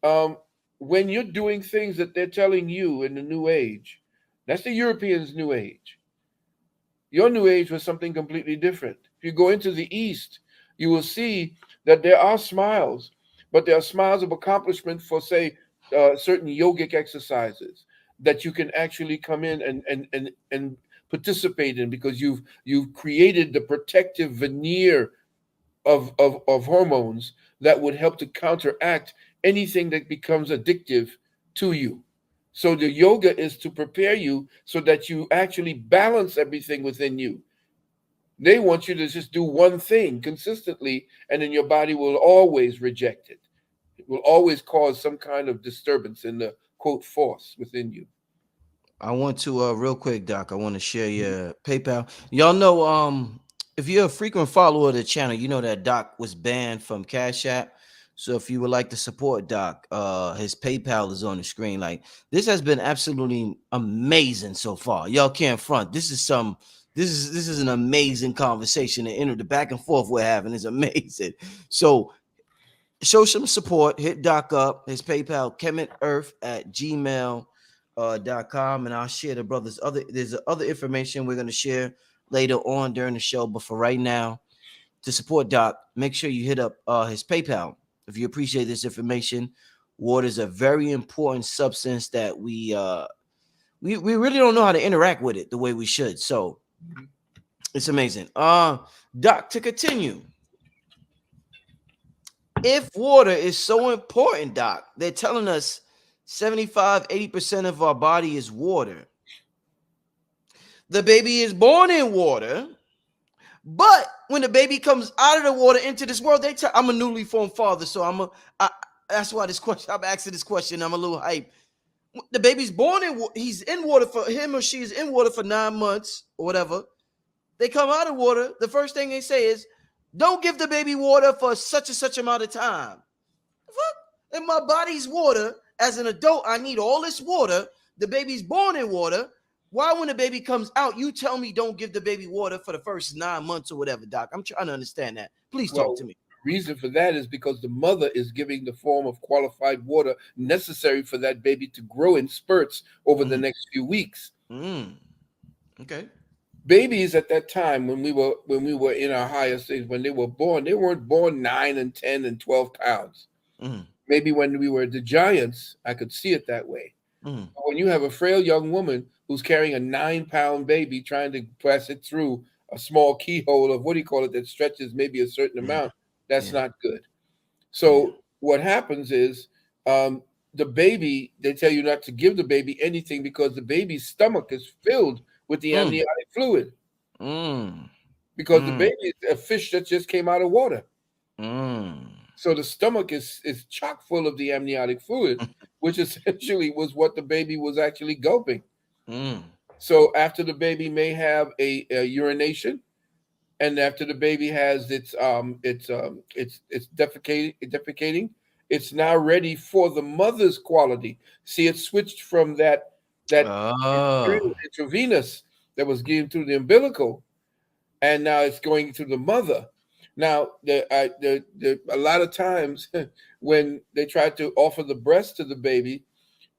um, when you're doing things that they're telling you in the New Age, that's the Europeans' New Age. Your New Age was something completely different. If you go into the East, you will see that there are smiles, but there are smiles of accomplishment for, say, certain yogic exercises that you can actually come in and participate in because you've created the protective veneer of hormones that would help to counteract anything that becomes addictive to you. So the yoga is to prepare you so that you actually balance everything within you. They want you to just do one thing consistently, and then your body will always reject it. It will always cause some kind of disturbance in the quote force within you. I want to real quick, Doc. I want to share your PayPal. Y'all know, if you're a frequent follower of the channel, you know that Doc was banned from Cash App. So if you would like to support Doc, his PayPal is on the screen. Like, this has been absolutely amazing so far. Y'all can't front. This is an amazing conversation. The back and forth we're having is amazing. So show some support. Hit Doc up. His PayPal, kemetearth@gmail.com, and I'll share the brothers there's other information we're going to share later on during the show. But for right now, to support Doc, make sure you hit up his PayPal if you appreciate this information. Water is a very important substance that we really don't know how to interact with it the way we should. So it's amazing. Doc, to continue, if water is so important, Doc, they're telling us 75-80% of our body is water. The baby is born in water, but when the baby comes out of the water into this world, I'm a newly formed father, so that's why I'm asking this question. I'm a little hype. The baby's born he's in water, for him or she is in water for 9 months or whatever. They come out of water. The first thing they say is, don't give the baby water for such and such amount of time. What? In my body's water, as an adult, I need all this water. The baby's born in water. Why, when the baby comes out, you tell me don't give the baby water for the first 9 months or whatever, Doc? I'm trying to understand that. Please talk Well, to me. reason for that is because the mother is giving the form of qualified water necessary for that baby to grow in spurts over the Mm, next few weeks. mm, okay. Babies at that time, when we were in our higher stage, when they were born, they weren't born 9 and 10 and 12 pounds. Mm, Maybe when we were the giants, I could see it that way. mm, But when you have a frail young woman who's carrying a 9 pound baby trying to press it through a small keyhole of what do you call it that stretches maybe a certain yeah, amount, that's yeah, not good. yeah. So what happens is, the baby, they tell you not to give the baby anything because the baby's stomach is filled with the Mm, amniotic fluid, mm, because the mm, baby is a fish that just came out of water. mm, So the stomach is chock full of the amniotic fluid, which essentially was what the baby was actually gulping. mm, So after the baby may have a urination, and after the baby has its defecating, it's now ready for the mother's quality. See, it switched from that oh, intravenous that was given through the umbilical, and now it's going to the mother. Now, a lot of times when they try to offer the breast to the baby,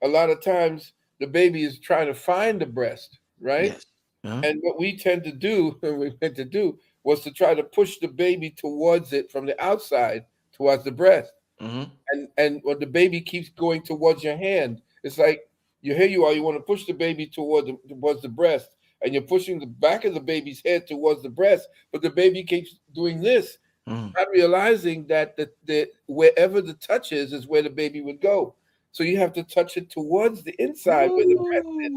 a lot of times the baby is trying to find the breast, right? yes. Huh? And what we tend to do, we meant to do, was to try to push the baby towards it from the outside, towards the breast. Mm-hmm. And when the baby keeps going towards your hand, it's like here you are, you want to push the baby towards the breast, and you're pushing the back of the baby's head towards the breast, but the baby keeps doing this, Mm. not realizing that the wherever the touch is where the baby would go. So you have to touch it towards the inside where the breast is,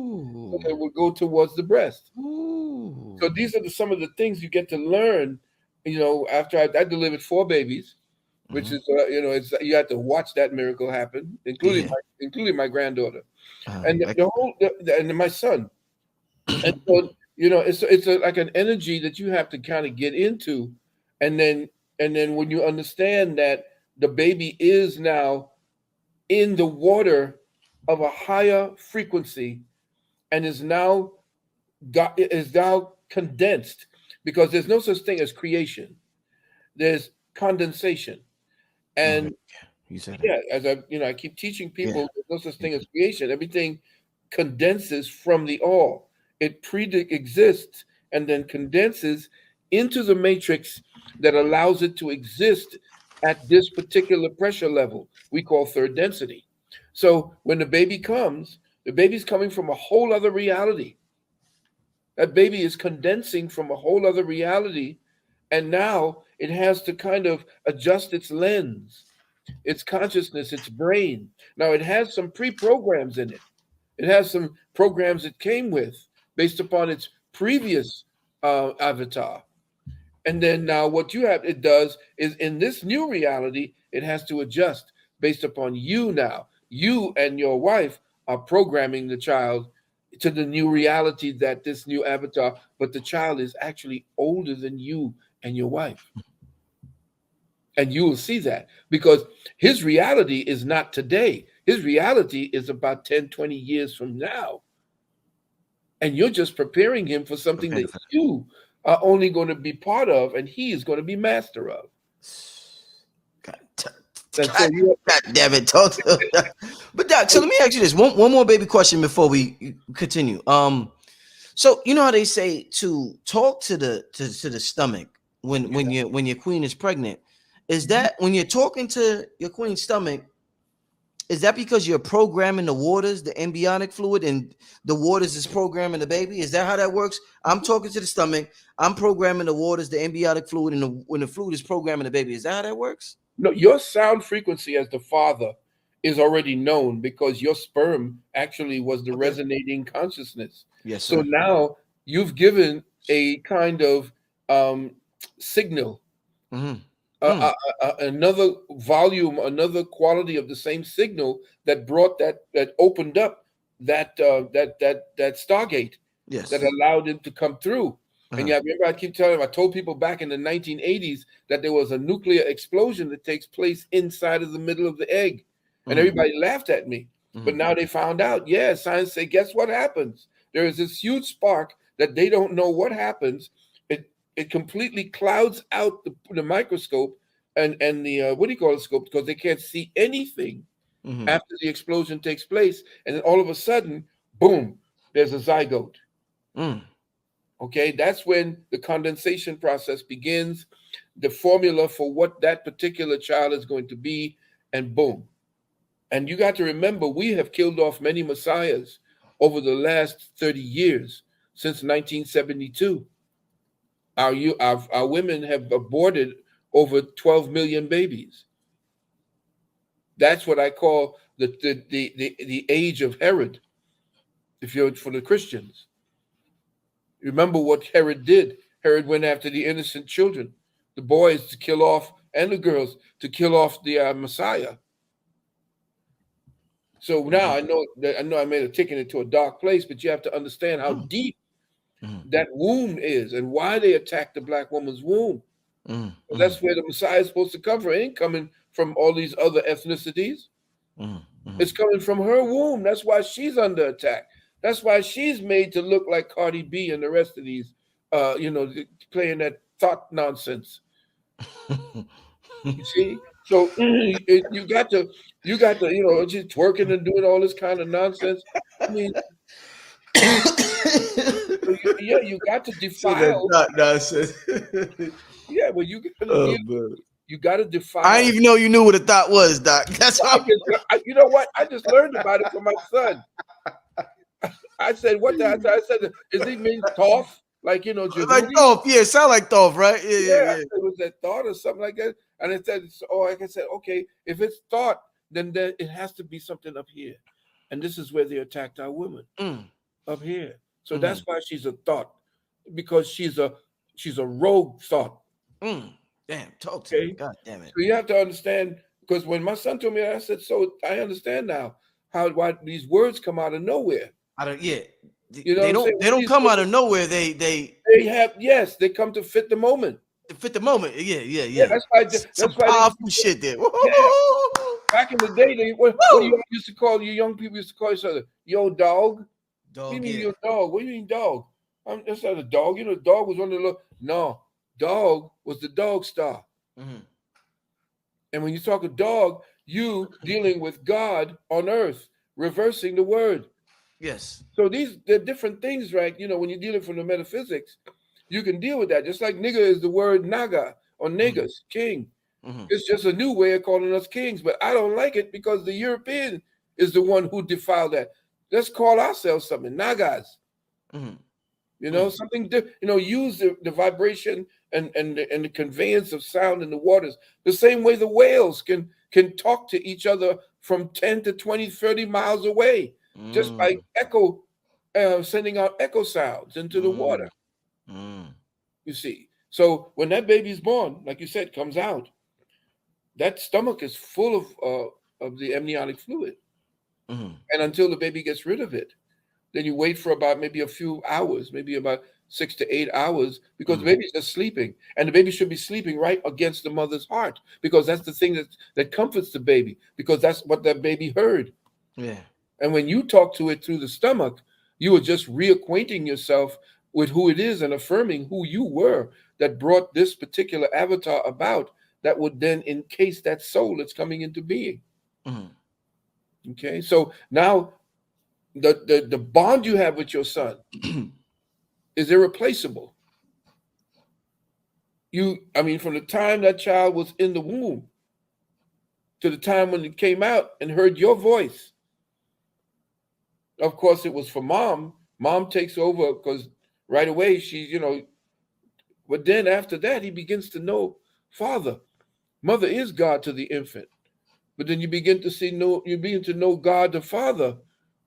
so Ooh. that it will go towards the breast. So Ooh. these are some of the things you get to learn. After I delivered 4 babies, which Mm-hmm. is it's you have to watch that miracle happen, Yeah. including my granddaughter, and Like, and my son. And so like an energy that you have to kind of get into, and then when you understand that the baby is now in the water of a higher frequency, and is now condensed, because there's no such thing as creation. There's condensation. mm, And You said that. Yeah, as I keep teaching Yeah. people, there's no such thing as creation. Everything condenses from the all. It pre-exists and then condenses into the matrix that allows it to exist at this particular pressure level we call third density. So when the baby comes, the baby's coming from a whole other reality. That baby is condensing from a whole other reality, and now it has to kind of adjust its lens, its consciousness, its brain. Now it has some pre-programs in it. It has some programs it came with based upon its previous avatar. And then now what it does is in this new reality, it has to adjust based upon you now. You and your wife are programming the child to the new reality that this new avatar, but the child is actually older than you and your wife. And you will see that because his reality is not today. His reality is about 10, 20 years from now. And you're just preparing him for something Prepare that for you are only going to be part of and he is going to be master of. God, And so God, God damn it, talk to But Doc, so let me ask you this one more baby question before we continue. So you know how they say to talk to the stomach when your queen is pregnant. Is that when you're talking to your queen's stomach? Is that because you're programming the waters, the embryonic fluid, and the waters is programming the baby? Is that how that works? I'm talking to the stomach. I'm programming the waters, the embryonic fluid, and when the fluid is programming the baby. Is that how that works? no, your sound frequency as the father is already known because your sperm actually was the Okay. resonating consciousness. Yes, So sir. now you've given a kind of signal, Mm-hmm. another volume, another quality of the same signal that brought that opened up that Stargate that Yes. allowed him to come through. And Uh-huh. yeah, remember I keep telling him, I told people back in the 1980s that there was a nuclear explosion that takes place inside of the middle of the egg. And Mm-hmm. everybody laughed at me. But Mm-hmm. now they found out, yeah, science say, guess what happens? There is this huge spark that they don't know what happens. It completely clouds out the microscope and the what do you call it scope because they can't see anything Mm-hmm. after the explosion takes place. And then all of a sudden, boom, there's a zygote. Mm. Okay, that's when the condensation process begins, the formula for what that particular child is going to be, and boom. And you got to remember, we have killed off many messiahs over the last 30 years since 1972. Our women have aborted over 12 million babies. That's what I call the age of Herod, if you're for the Christians. Remember what Herod did. Herod went after the innocent children, the boys to kill off, and the girls to kill off the Messiah. So now I know I may have taken it to a dark place, but you have to understand how Mm. deep Mm. that womb is and why they attacked the black woman's womb. Mm. Mm. That's where the Messiah is supposed to come from. It ain't coming from all these other ethnicities. Mm. Mm. It's coming from her womb. That's why she's under attack. That's why she's made to look like Cardi B and the rest of these, playing that thought nonsense. You see, so you got to, just twerking and doing all this kind of nonsense. I mean, yeah, you got to See that defile. Doc nonsense. Yeah, well, you got to Oh deal. man. You got to I defile. didn't even know you knew what a thought was, Doc. That's I all. just, you know what? I just learned about it from my son. I said, "What the?" I said, "Is he mean tough? Like Like Jehudi?" Dolph, yeah, sound like Dolph, right? Yeah, Yeah, yeah, I yeah. said, was that thought or something like that? And it said, "Oh," like I said, "Okay, if it's thought, then it has to be something up here." And this is where they attacked our women Mm. up here. So that's Mm. why she's a thought, because she's a rogue thought. Mm. Damn, talk to me. Okay, God damn it. so you have to understand, because when my son told me that, I said, "So I understand now why these words come out of nowhere." I don't. Yeah, You know what they I'm saying? don't. They What don't these come out words, of nowhere. They they have, yes, they come to fit the moment. fit the moment. Yeah, yeah, Yeah, yeah. that's Some why they powerful shit there. yeah. Back in the day, what do Woo! you used to call you young people used to call each other? Yo, dog. What do you Dog, mean yeah. yo dog? What do you mean dog? That's not a dog. Dog was one of the no. Dog was the dog star. Mhm. And when you talk a dog, you dealing with God on earth, reversing the word. Yes. So they're different things, right? When you're dealing from the metaphysics, you can deal with that. Just like nigga is the word naga or Mm-hmm. negus, king. Mm-hmm. It's just a new way of calling us kings, but I don't like it because the European is the one who defiled that. Let's call ourselves something, nagas. Mm-hmm. Something use the vibration and the conveyance of sound in the waters the same way the whales can talk to each other from 10 to 20, 30 miles away just by Mm-hmm. echo, sending out echo sounds into the water. Mm-hmm. You see, so when that baby's born, like you said, comes out, that stomach is full of the amniotic fluid, Mm-hmm. and until the baby gets rid of it, then you wait for about maybe a few hours, maybe about 6 to 8 hours, because the Mm-hmm. baby's just sleeping, and the baby should be sleeping right against the mother's heart, because that's the thing that comforts the baby, because that's what that baby heard. Yeah. And when you talk to it through the stomach, you are just reacquainting yourself with who it is and affirming who you were that brought this particular avatar about, that would then encase that soul that's coming into being. Mm-hmm. Okay, so now the bond you have with your son is irreplaceable. I mean, from the time that child was in the womb to the time when it came out and heard your voice. Of course, it was for mom. Mom takes over because right away but then after that, he begins to know father. Mother is God to the infant. But then you begin to know God the Father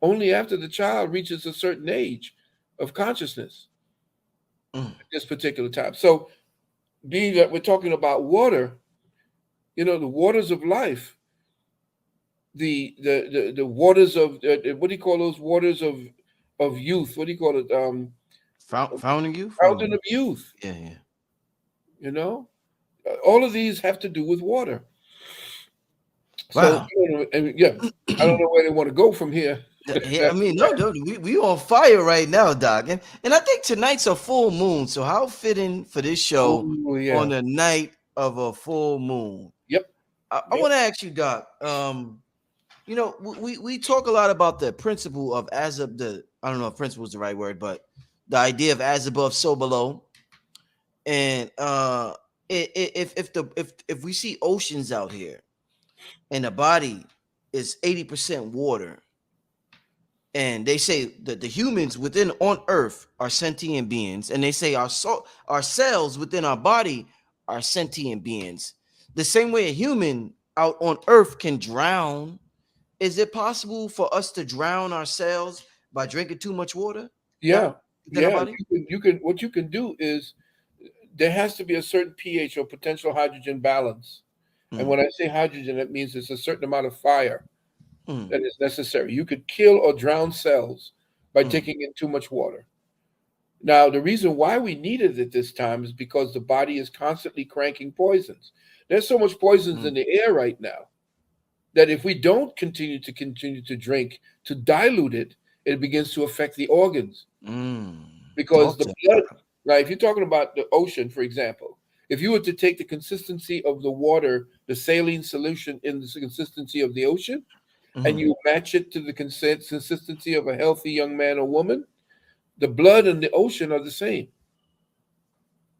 only after the child reaches a certain age of consciousness Mm-hmm. at this particular time. So being that we're talking about water, the waters of life, the waters of what do you call those waters of youth? What do you call it? Founding youth. Fountain of youth. Yeah, yeah. You know, all of these have to do with water. So Wow. and yeah, I don't know where they want to go from here. Yeah, I mean, no, dude, we on fire right now, Doc. And I think tonight's a full moon. So how fitting for this show Oh on yeah. the night of a full moon. Yep. I Yep. want to ask you, Doc. We talk a lot about the principle of I don't know if principle is the right word, but the idea of as above, so below. And if we see oceans out here and the body is 80% water, and they say that the humans within on earth are sentient beings, and they say our cells within our body are sentient beings, the same way a human out on earth can drown. Is it possible for us to drown ourselves by drinking too much water? Yeah. Within our Yeah. body. You can what you can do is there has to be a certain pH or potential hydrogen balance. And Mm, when I say hydrogen, it means it's a certain amount of fire mm, that is necessary. You could kill or drown cells by mm, taking in too much water. Now, the reason why we need it at this time is because the body is constantly cranking poisons. There's so much poisons mm, in the air right now that if we don't continue to drink to dilute it, it begins to affect the organs because Talk the to blood. Now, if you're talking about the ocean, for example, if you were to take the consistency of the water, the saline solution in the consistency of the ocean, and mm, you match it to the consistency of a healthy young man or woman, the blood and the ocean are the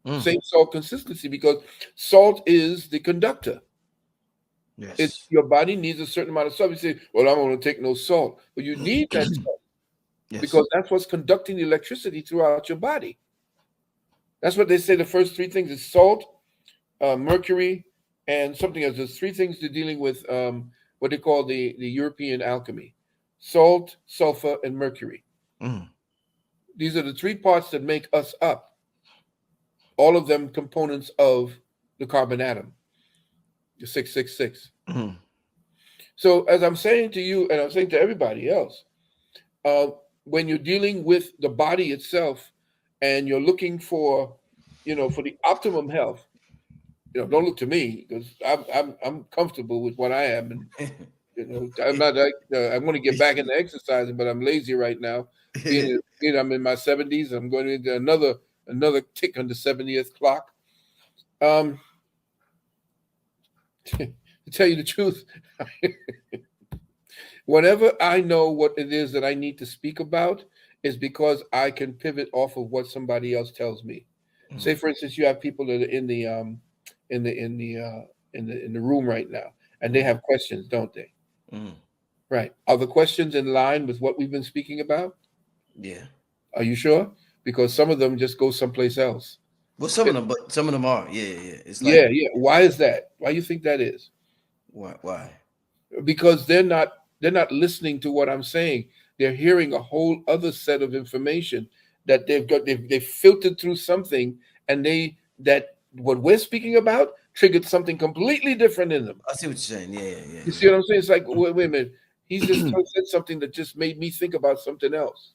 mm. same salt consistency because salt is the conductor. Yes, Your body needs a certain amount of salt. You say, "Well, I'm going to take no salt," but you need that salt yes. because that's what's conducting the electricity throughout your body. That's what they say. The first three things is salt, mercury, and something else. There's three things to dealing with what they call the European alchemy: salt, sulfur, and mercury. Mm, These are the three parts that make us up. All of them components of the carbon atom, the 666. mm, So, as I'm saying to you, and I'm saying to everybody else, uh, when you're dealing with the body itself, and you're looking for the optimum health, don't look to me because I'm comfortable with what I am, and I'm not like I want to get back into exercising, but I'm lazy right now. I'm in my 70s, I'm going into another tick on the 70th clock. Um, To tell you the truth, whenever I know what it is that I need to speak about, is because I can pivot off of what somebody else tells me. Say, for instance, you have people that are in the in the in the room right now, and they have questions, don't they? Mm. Right. Are the questions in line with what we've been speaking about? Yeah. Are you sure? Because some of them just go someplace else. Well, some of them, but some of them are. Yeah, yeah, yeah. It's like, Yeah, yeah. Why is that? Why do you think that is? why? Why? Because they're not listening to what I'm saying. They're hearing a whole other set of information that they've filtered through something, and they that what we're speaking about triggered something completely different in them. I see what you're saying. Yeah, yeah, You yeah, see what I'm saying? It's like, wait a minute. He's just said something that just made me think about something else.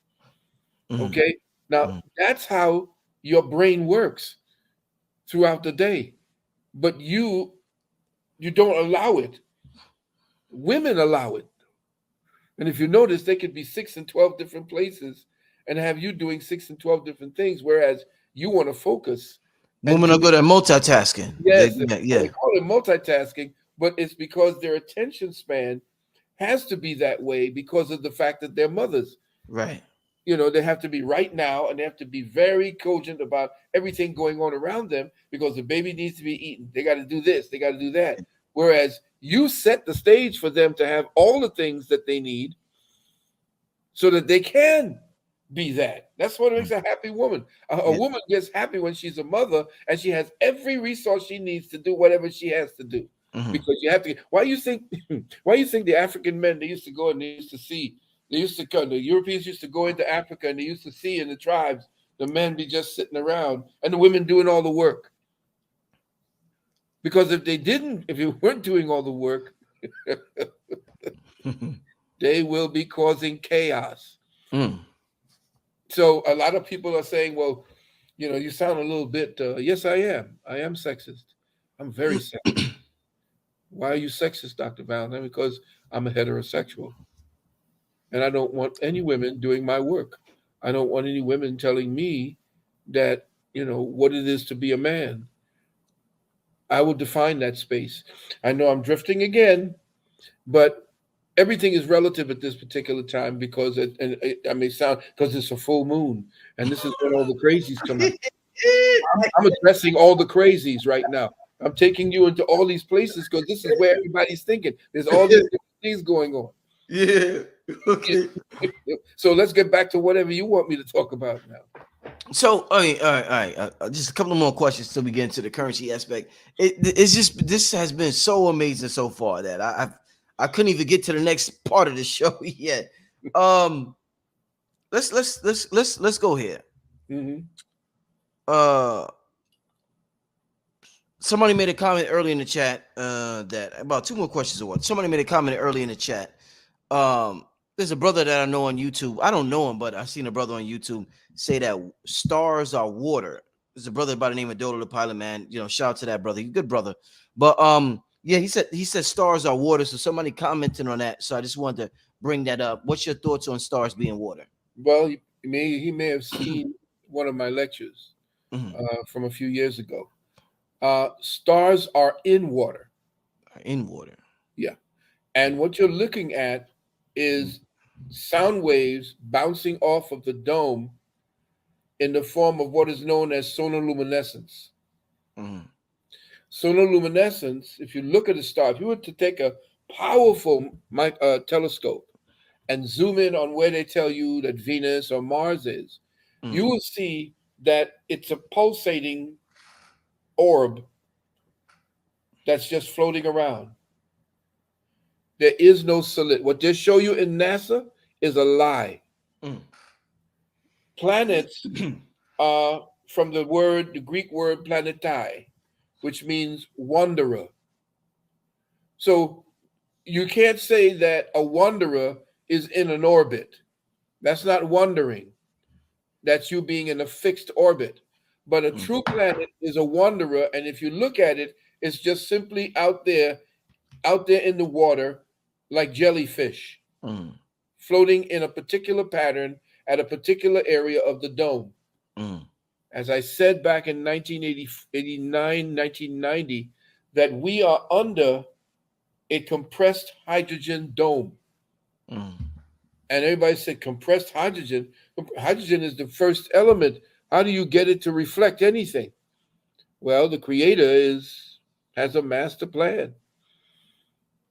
yeah. Mhm, Okay. Now mhm. that's how your brain works throughout the day. But you don't allow it. Women allow it. And if you notice, they could be 6 and 12 different places and have you doing 6 and 12 different things, whereas you want to focus and Women are do, good at multitasking. yes, Yeah, well, they yeah. call it multitasking, but it's because their attention span has to be that way because of the fact that they're mothers. Right. They have to be right now, and they have to be very cogent about everything going on around them because the baby needs to be eaten. They got to do this, they got to do that. Whereas you set the stage for them to have all the things that they need so that they can be that. That's what makes a happy woman. A Yeah. woman gets happy when she's a mother and she has every resource she needs to do whatever she has to do. Mhm. Because you have to. Why you think? Why you think the African men, they used to go and they used to see? They used to come. The Europeans used to go into Africa and they used to see in the tribes the men be just sitting around and the women doing all the work. Because if you weren't doing all the work, they will be causing chaos. Mm. So a lot of people are saying, well, you sound a little bit, yes, I am. I am sexist. I'm very sexist. Why are you sexist, Dr. Valentine? Because I'm a heterosexual. And I don't want any women doing my work. I don't want any women telling me that, what it is to be a man. I will define that space. I know I'm drifting again, but everything is relative at this particular time because I may sound because it's a full moon and this is when all the crazies come out. I'm addressing all the crazies right now. I'm taking you into all these places because this is where everybody's thinking. There's all these different things going on. Yeah. Okay. So let's get back to whatever you want me to talk about now. So, all right, all right, all right. Just a couple of more questions till we get into the currency aspect. It's just this has been so amazing so far that I couldn't even get to the next part of the show yet. Um, let's go here. Hmm. Uh, somebody made a comment early in the chat. That about two more questions or what? Somebody made a comment early in the chat. There's a brother that I know on YouTube. I don't know him, but I've seen a brother on YouTube say that stars are water. There's a brother by the name of Dodo the Pilot Man. Shout out to that brother. He's a good brother. But yeah, he said stars are water. So somebody commented on that. So I just wanted to bring that up. What's your thoughts on stars being water? Well, he may have seen one of my lectures Mhm. from a few years ago. Stars are in water. In water. Yeah. And what you're looking at is sound waves bouncing off of the dome in the form of what is known as sonoluminescence. Mhm. Sonoluminescence, if you look at a star, if you were to take a powerful telescope and zoom in on where they tell you that Venus or Mars is, you Mhm. will see that it's a pulsating orb that's just floating around. There is no solid. What they show you in NASA is a lie. Mhm. Planets are from the Greek word planetai, which means wanderer. So you can't say that a wanderer is in an orbit. That's not wandering. That's you being in a fixed orbit. But a Mhm. true planet is a wanderer, and if you look at it, it's just simply out there in the water, like jellyfish, Mhm. floating in a particular pattern at a particular area of the dome. Mhm. As I said back in 1989, 1990, that we are under a compressed hydrogen dome. Mm. And everybody said compressed hydrogen. Hydrogen is the first element. How do you get it to reflect anything? Well, the creator is has a master plan.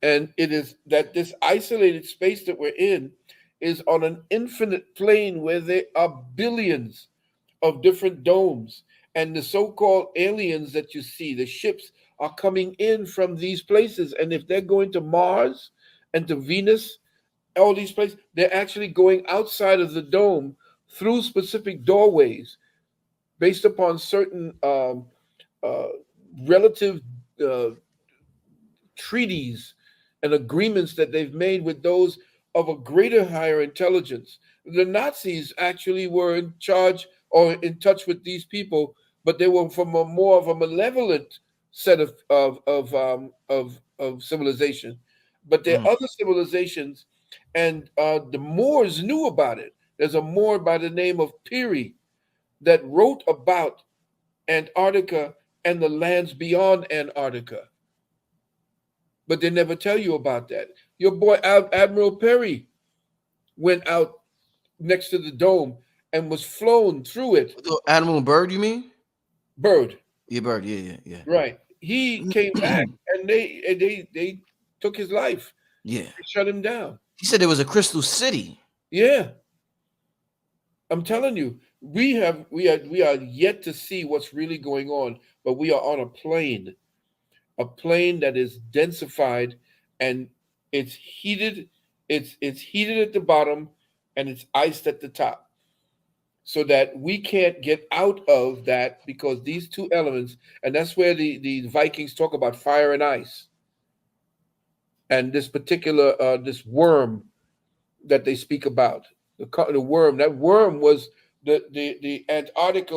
And it is that this isolated space that we're in is on an infinite plane where there are billions of different domes. And the so called aliens that you see, the ships, are coming in from these places. And if they're going to Mars and to Venus, all these places, they're actually going outside of the dome through specific doorways based upon certain uh, relative uh, treaties and agreements that they've made with those of a greater higher intelligence. The Nazis actually were in charge or in touch with these people, but they were from a more of a malevolent set of civilization. But there Mm. are other civilizations, and the Moors knew about it. There's a Moor by the name of Piri that wrote about Antarctica and the lands beyond Antarctica, but they never tell you about that. Your boy Admiral Perry went out next to the dome and was flown through it. The Animal and Bird, you mean? Bird, Yeah, Bird. Yeah, right? He came yeah. back and they took his life. Yeah. They shut him down. He said it was a crystal city. Yeah, I'm telling you, we are yet to see what's really going on, but we are on a plane that is densified, and it's heated. It's heated at the bottom, and it's iced at the top, so that we can't get out of that because these two elements, and that's where the Vikings talk about fire and ice, and this particular this worm that they speak about, the worm. That worm was the Antarctic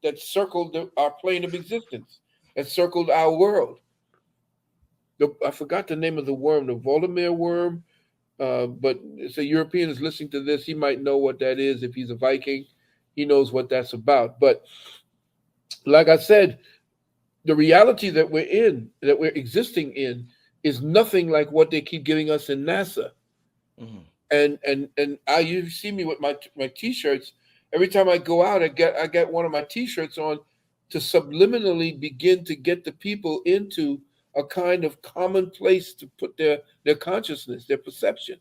that circled our plane of existence, that circled our world. I forgot the name of the worm, the Volodymyr worm. But if a European is listening to this, he might know what that is. If he's a Viking, he knows what that's about. But like I said, the reality that we're in, that we're existing in, is nothing like what they keep giving us in NASA. Mhm. And you see me with my t-shirts. Every time I go out, I get one of my t-shirts on to subliminally begin to get the people into a kind of common place to put their consciousness, their perception,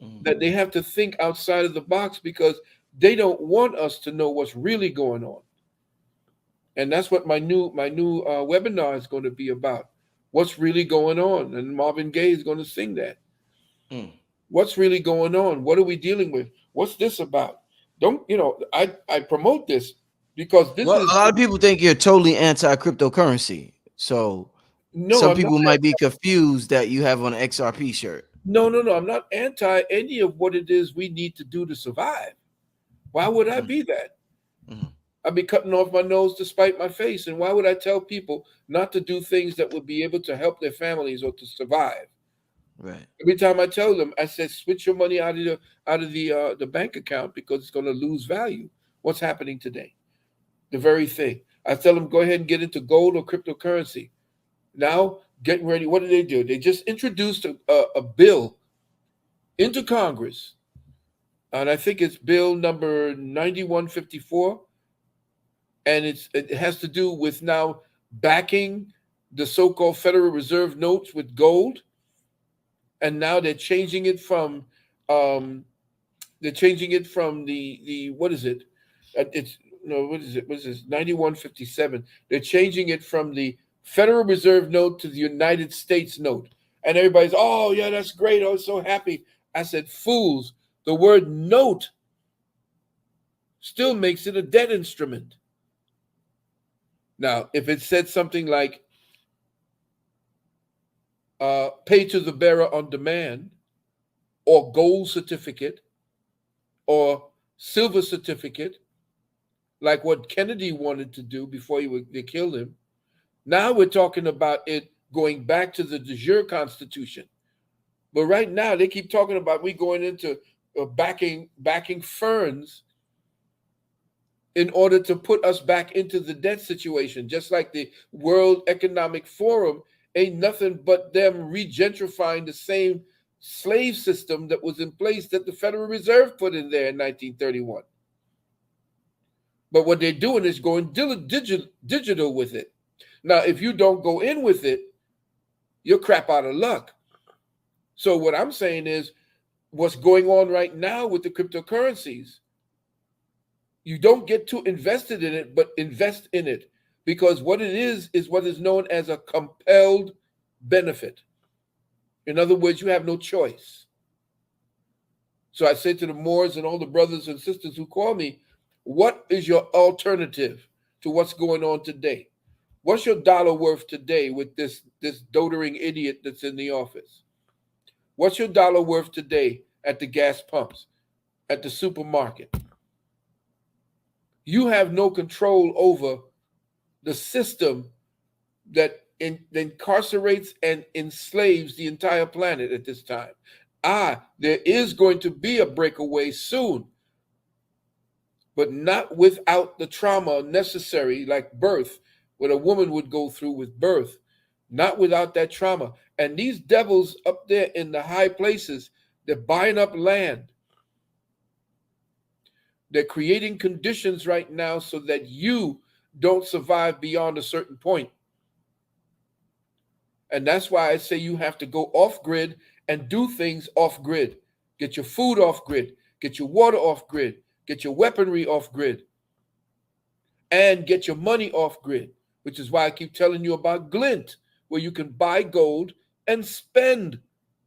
Mhm. that they have to think outside of the box because they don't want us to know what's really going on. And that's what my new webinar is going to be about. What's really going on? And Marvin Gaye is going to sing that. Mm. What's really going on? What are we dealing with? What's this about? Don't I promote this because this Well, is a lot of people think you're totally anti cryptocurrency. So no, some I'm not. people might be confused that you have on an XRP shirt. No. I'm not anti any of what it is we need to do to survive. Why would I Mm. be that? Mhm. I'd be cutting off my nose to spite my face. And why would I tell people not to do things that would be able to help their families or to survive? Right. Every time I tell them, I said, switch your money out of the bank account because it's going to lose value. What's happening today? The very thing. I tell them, go ahead and get into gold or cryptocurrency. Now, getting ready. What do? They just introduced a bill into Congress, and I think it's bill number 9154, and it has to do with now backing the so-called Federal Reserve notes with gold, and now um, they're changing it from the what is it? It's no, what is it? What is this? 9157. They're changing it from the Federal Reserve note to the United States note, and everybody's, oh yeah, that's great. I was so happy. I said, fools. The word note still makes it a debt instrument. Now, if it said something like pay to the bearer on demand, or gold certificate, or silver certificate, like what Kennedy wanted to do before they killed him, now we're talking about it going back to the de jure constitution. But right now they keep talking about we going into backing ferns in order to put us back into the debt situation, just like the World Economic Forum ain't nothing but them regentrifying the same slave system that was in place that the Federal Reserve put in there in 1931. But what they're doing is going digital with it. Now, if you don't go in with it, you're crap out of luck. So what I'm saying is, what's going on right now with the cryptocurrencies, you don't get too invested in it, but invest in it, because what it is what is known as a compelled benefit. In other words, you have no choice. So I say to the Moors and all the brothers and sisters who call me, what is your alternative to what's going on today? What's your dollar worth today with this doddering idiot that's in the office? What's your dollar worth today at the gas pumps, at the supermarket? You have no control over the system that incarcerates and enslaves the entire planet at this time. There is going to be a breakaway soon, but not without the trauma necessary, like birth, what a woman would go through with birth, not without that trauma. And these devils up there in the high places, they're buying up land. They're creating conditions right now so that you don't survive beyond a certain point. And that's why I say you have to go off grid and do things off grid. Get your food off grid, get your water off grid, get your weaponry off grid, and get your money off grid, which is why I keep telling you about Glint, where you can buy gold and spend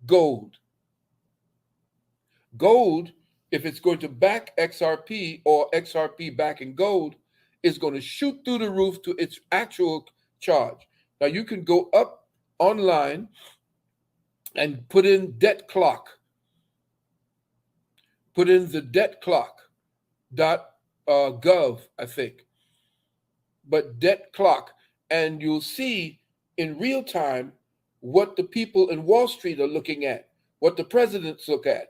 gold. Gold, if it's going to back XRP or XRP backing gold, is going to shoot through the roof to its actual charge. Now you can go up online and put in debt clock. Put in the debt clock.gov, I think. But debt clock, and you'll see in real time what the people in Wall Street are looking at, what the presidents look at,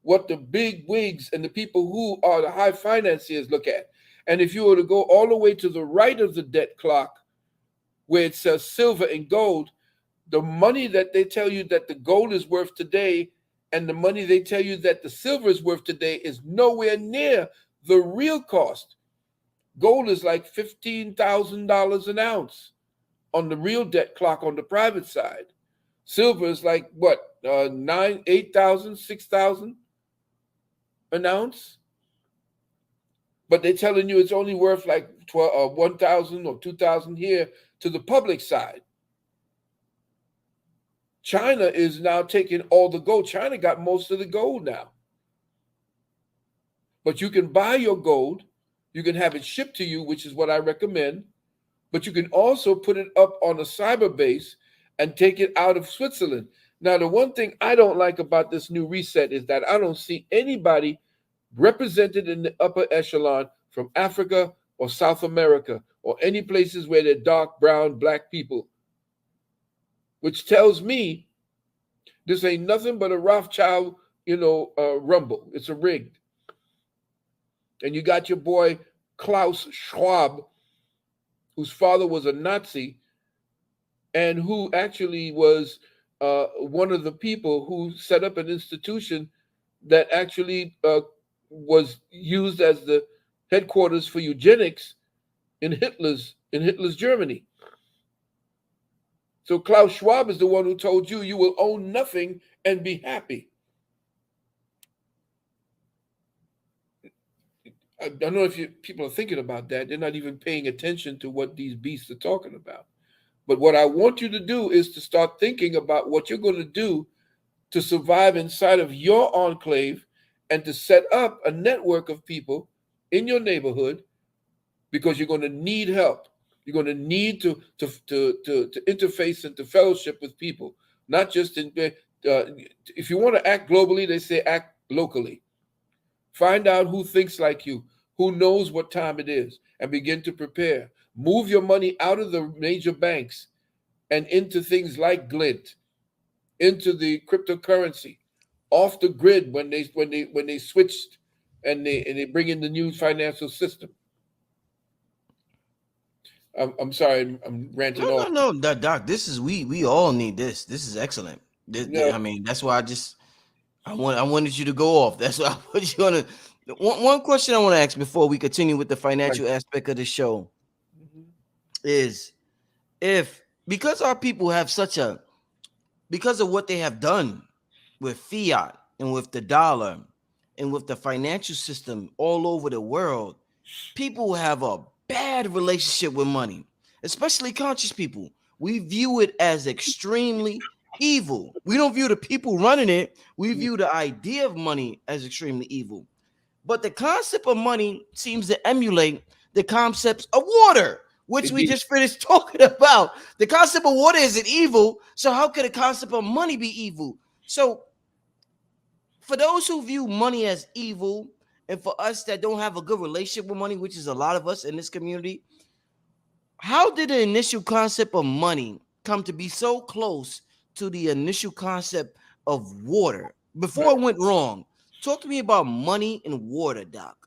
what the big wigs and the people who are the high financiers look at. And if you were to go all the way to the right of the debt clock, where it says silver and gold, the money that they tell you that the gold is worth today and the money they tell you that the silver is worth today is nowhere near the real cost. Gold is like $15,000 an ounce on the real debt clock on the private side. Silver is like what, 8,000, 6,000 an ounce? But they're telling you it's only worth like 1,000 or 2,000 here to the public side. China is now taking all the gold. China got most of the gold now. But you can buy your gold. You can have it shipped to you, which is what I recommend. But you can also put it up on a cyber base and take it out of Switzerland. Now, the one thing I don't like about this new reset is that I don't see anybody represented in the upper echelon from Africa or South America or any places where they're dark, brown, black people, which tells me this ain't nothing but a Rothschild, rumble. It's a rigged. And you got your boy Klaus Schwab, whose father was a Nazi and who actually was one of the people who set up an institution that actually was used as the headquarters for eugenics in Hitler's Germany. So Klaus Schwab is the one who told you you will own nothing and be happy. I don't know if people are thinking about that. They're not even paying attention to what these beasts are talking about. But what I want you to do is to start thinking about what you're going to do to survive inside of your enclave and to set up a network of people in your neighborhood, because you're going to need help. You're going to need to interface and to fellowship with people, not just in. If you want to act globally, they say act locally. Find out who thinks like you, who knows what time it is, and begin to prepare. Move your money out of the major banks and into things like Glint, into the cryptocurrency, off the grid when they switched and they bring in the new financial system. I'm sorry, I'm ranting on. No, Doc. This is we all need this. This is excellent. No, I mean, that's why I wanted you to go off. That's why I put you on a one question I want to ask before we continue with the right. financial aspect of the show Mhm. is if because our people have such a because of what they have done with fiat and with the dollar and with the financial system all over the world, people have a bad relationship with money, especially conscious people. We view it as extremely evil. We don't view the people running it, we view the idea of money as extremely evil. But the concept of money seems to emulate the concepts of water, which we Indeed. just finished talking about. The concept of water isn't evil, so how could the concept of money be evil? So, for those who view money as evil, and for us that don't have a good relationship with money, which is a lot of us in this community, how did the initial concept of money come to be so close to the initial concept of water before Right. it went wrong? Talk to me about money and water, Doc.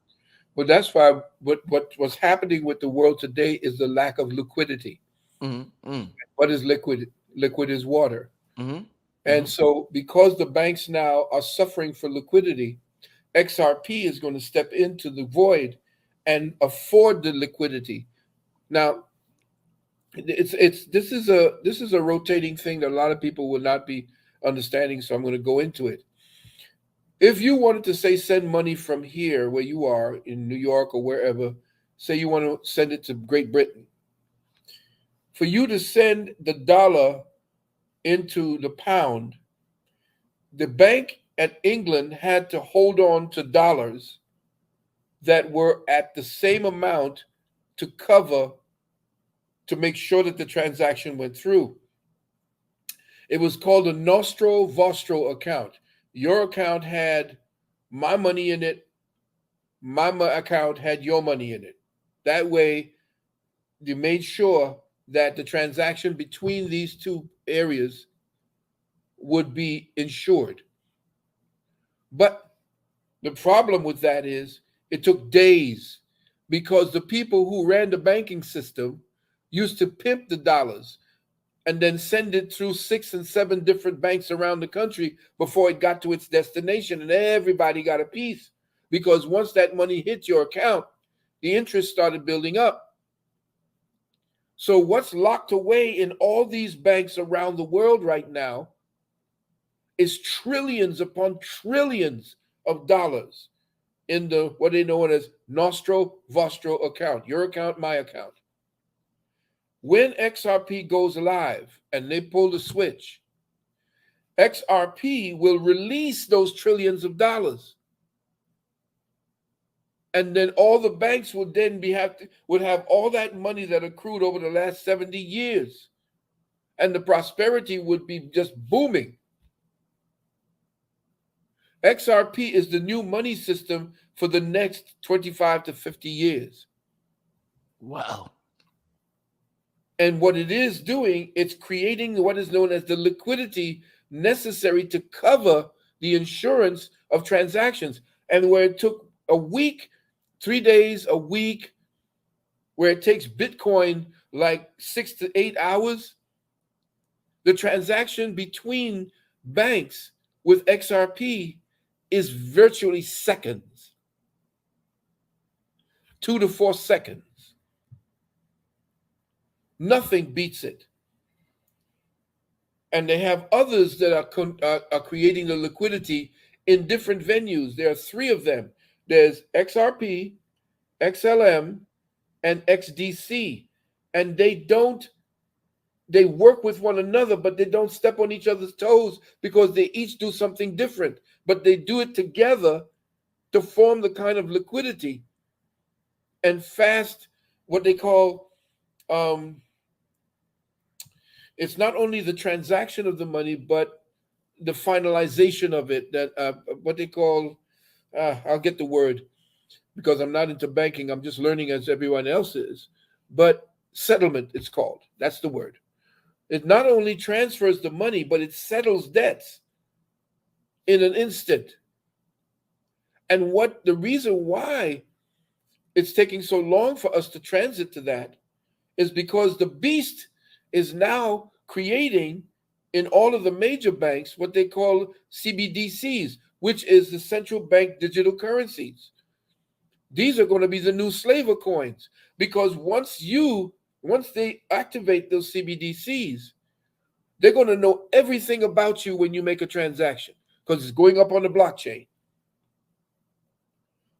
Well, that's why what's happening with the world today is the lack of liquidity. Mm-hmm, What is liquid? Liquid is water. mm-hmm, And mm-hmm. so, because the banks now are suffering for liquidity, XRP is going to step into the void and afford the liquidity. Now, it's this is a rotating thing that a lot of people will not be understanding. So I'm going to go into it. If you wanted to say send money from here, where you are in New York or wherever, say you want to send it to Great Britain, for you to send the dollar into the pound, the bank at England had to hold on to dollars that were at the same amount to cover to make sure that the transaction went through. It was called a nostro vostro account. Your account had my money in it, my account had your money in it. That way, you made sure that the transaction between these two areas would be insured. But the problem with that is it took days because the people who ran the banking system used to pimp the dollars and then send it through 6 and 7 different banks around the country before it got to its destination. And everybody got a piece because once that money hit your account, the interest started building up. So, what's locked away in all these banks around the world right now is trillions upon trillions of dollars in the what they know as nostro vostro account, your account, my account. When XRP goes live and they pull the switch, XRP will release those trillions of dollars. And then all the banks would then would have all that money that accrued over the last 70 years. And the prosperity would be just booming. XRP is the new money system for the next 25 to 50 years. Wow. And what it is doing, it's creating what is known as the liquidity necessary to cover the insurance of transactions. And where it took a week, 3 days, a week, where it takes Bitcoin like 6 to 8 hours, the transaction between banks with XRP is virtually seconds, 2 to 4 seconds. Nothing beats it. And they have others that are creating the liquidity in different venues. There are three of them. There's XRP, XLM, and XDC, and they work with one another, but they don't step on each other's toes because they each do something different. But they do it together to form the kind of liquidity and fast, what they call um, it's not only the transaction of the money, but the finalization of it. That what they call I'll get the word because I'm not into banking. I'm just learning as everyone else is. But settlement, it's called. That's the word. It not only transfers the money, but it settles debts in an instant. And what the reason why it's taking so long for us to transit to that is because the beast is now creating in all of the major banks what they call CBDCs, which is the central bank digital currencies. These are going to be the new slaver coins, because once they activate those CBDCs, they're going to know everything about you when you make a transaction, because it's going up on the blockchain.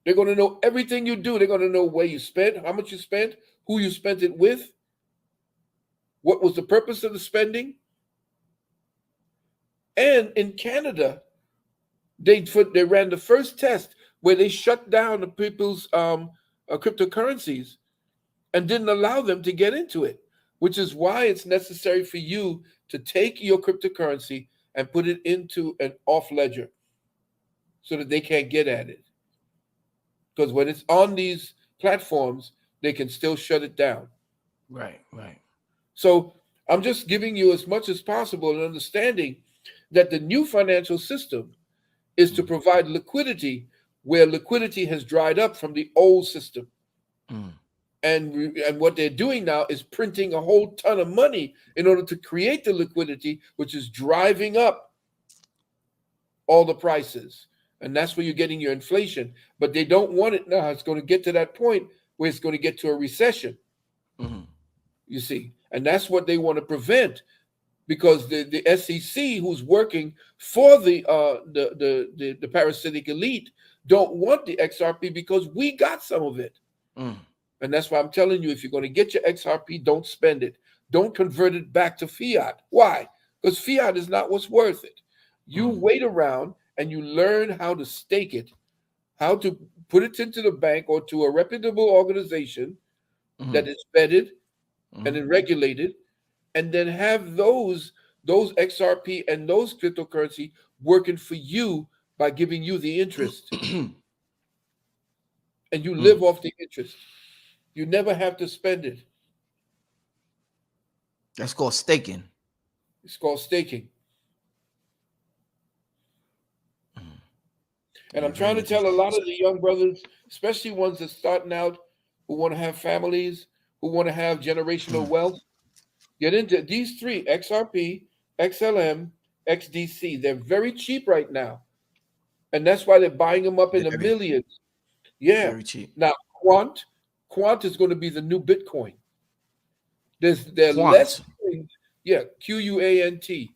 They're going to know everything you do. They're going to know where you spent, how much you spent, who you spent it with, what was the purpose of the spending. And in Canada, they ran the first test where they shut down the people's cryptocurrencies and didn't allow them to get into it, which is why it's necessary for you to take your cryptocurrency and put it into an off ledger so that they can't get at it. Because when it's on these platforms, they can still shut it down. Right, right. So I'm just giving you as much as possible an understanding that the new financial system is to provide liquidity where liquidity has dried up from the old system. And what they're doing now is printing a whole ton of money in order to create the liquidity, which is driving up all the prices. And that's where you're getting your inflation. But they don't want it now. It's going to get to that point where it's going to get to a recession. You see, and that's what they want to prevent, because the SEC, who's working for the parasitic elite, don't want the XRP because we got some of it. And that's why I'm telling you, if you're going to get your XRP, don't spend it. Don't convert it back to fiat. Why? Because fiat is not what's worth it. You wait around and you learn how to stake it, how to put it into the bank or to a reputable organization that is vetted and then regulated, and then have those XRP and those cryptocurrency working for you by giving you the interest. And you live off the interest. You never have to spend it. That's called staking. It's called staking. And I'm trying to tell a lot of the young brothers, especially ones that's starting out, who want to have families, who want to have generational wealth, get into these three: XRP, XLM, XDC. They're very cheap right now. And that's why they're buying them up in the millions. Yeah. Very cheap. Now, Quant is going to be the new Bitcoin. There Quant. less coins. Yeah, QUANT.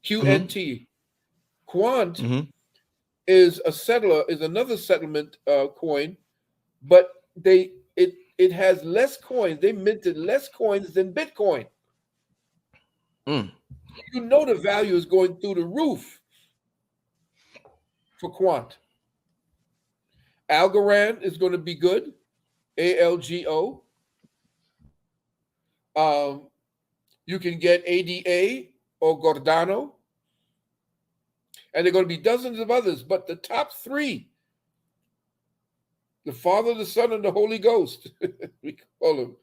QNT. Quant is another settlement coin, but it has less coins. They minted less coins than Bitcoin. You know the value is going through the roof for Quant. Algorand is going to be good. ALGO. You can get ADA or Gordano. And there are going to be dozens of others, but the top three, the Father, the Son, and the Holy Ghost, we call them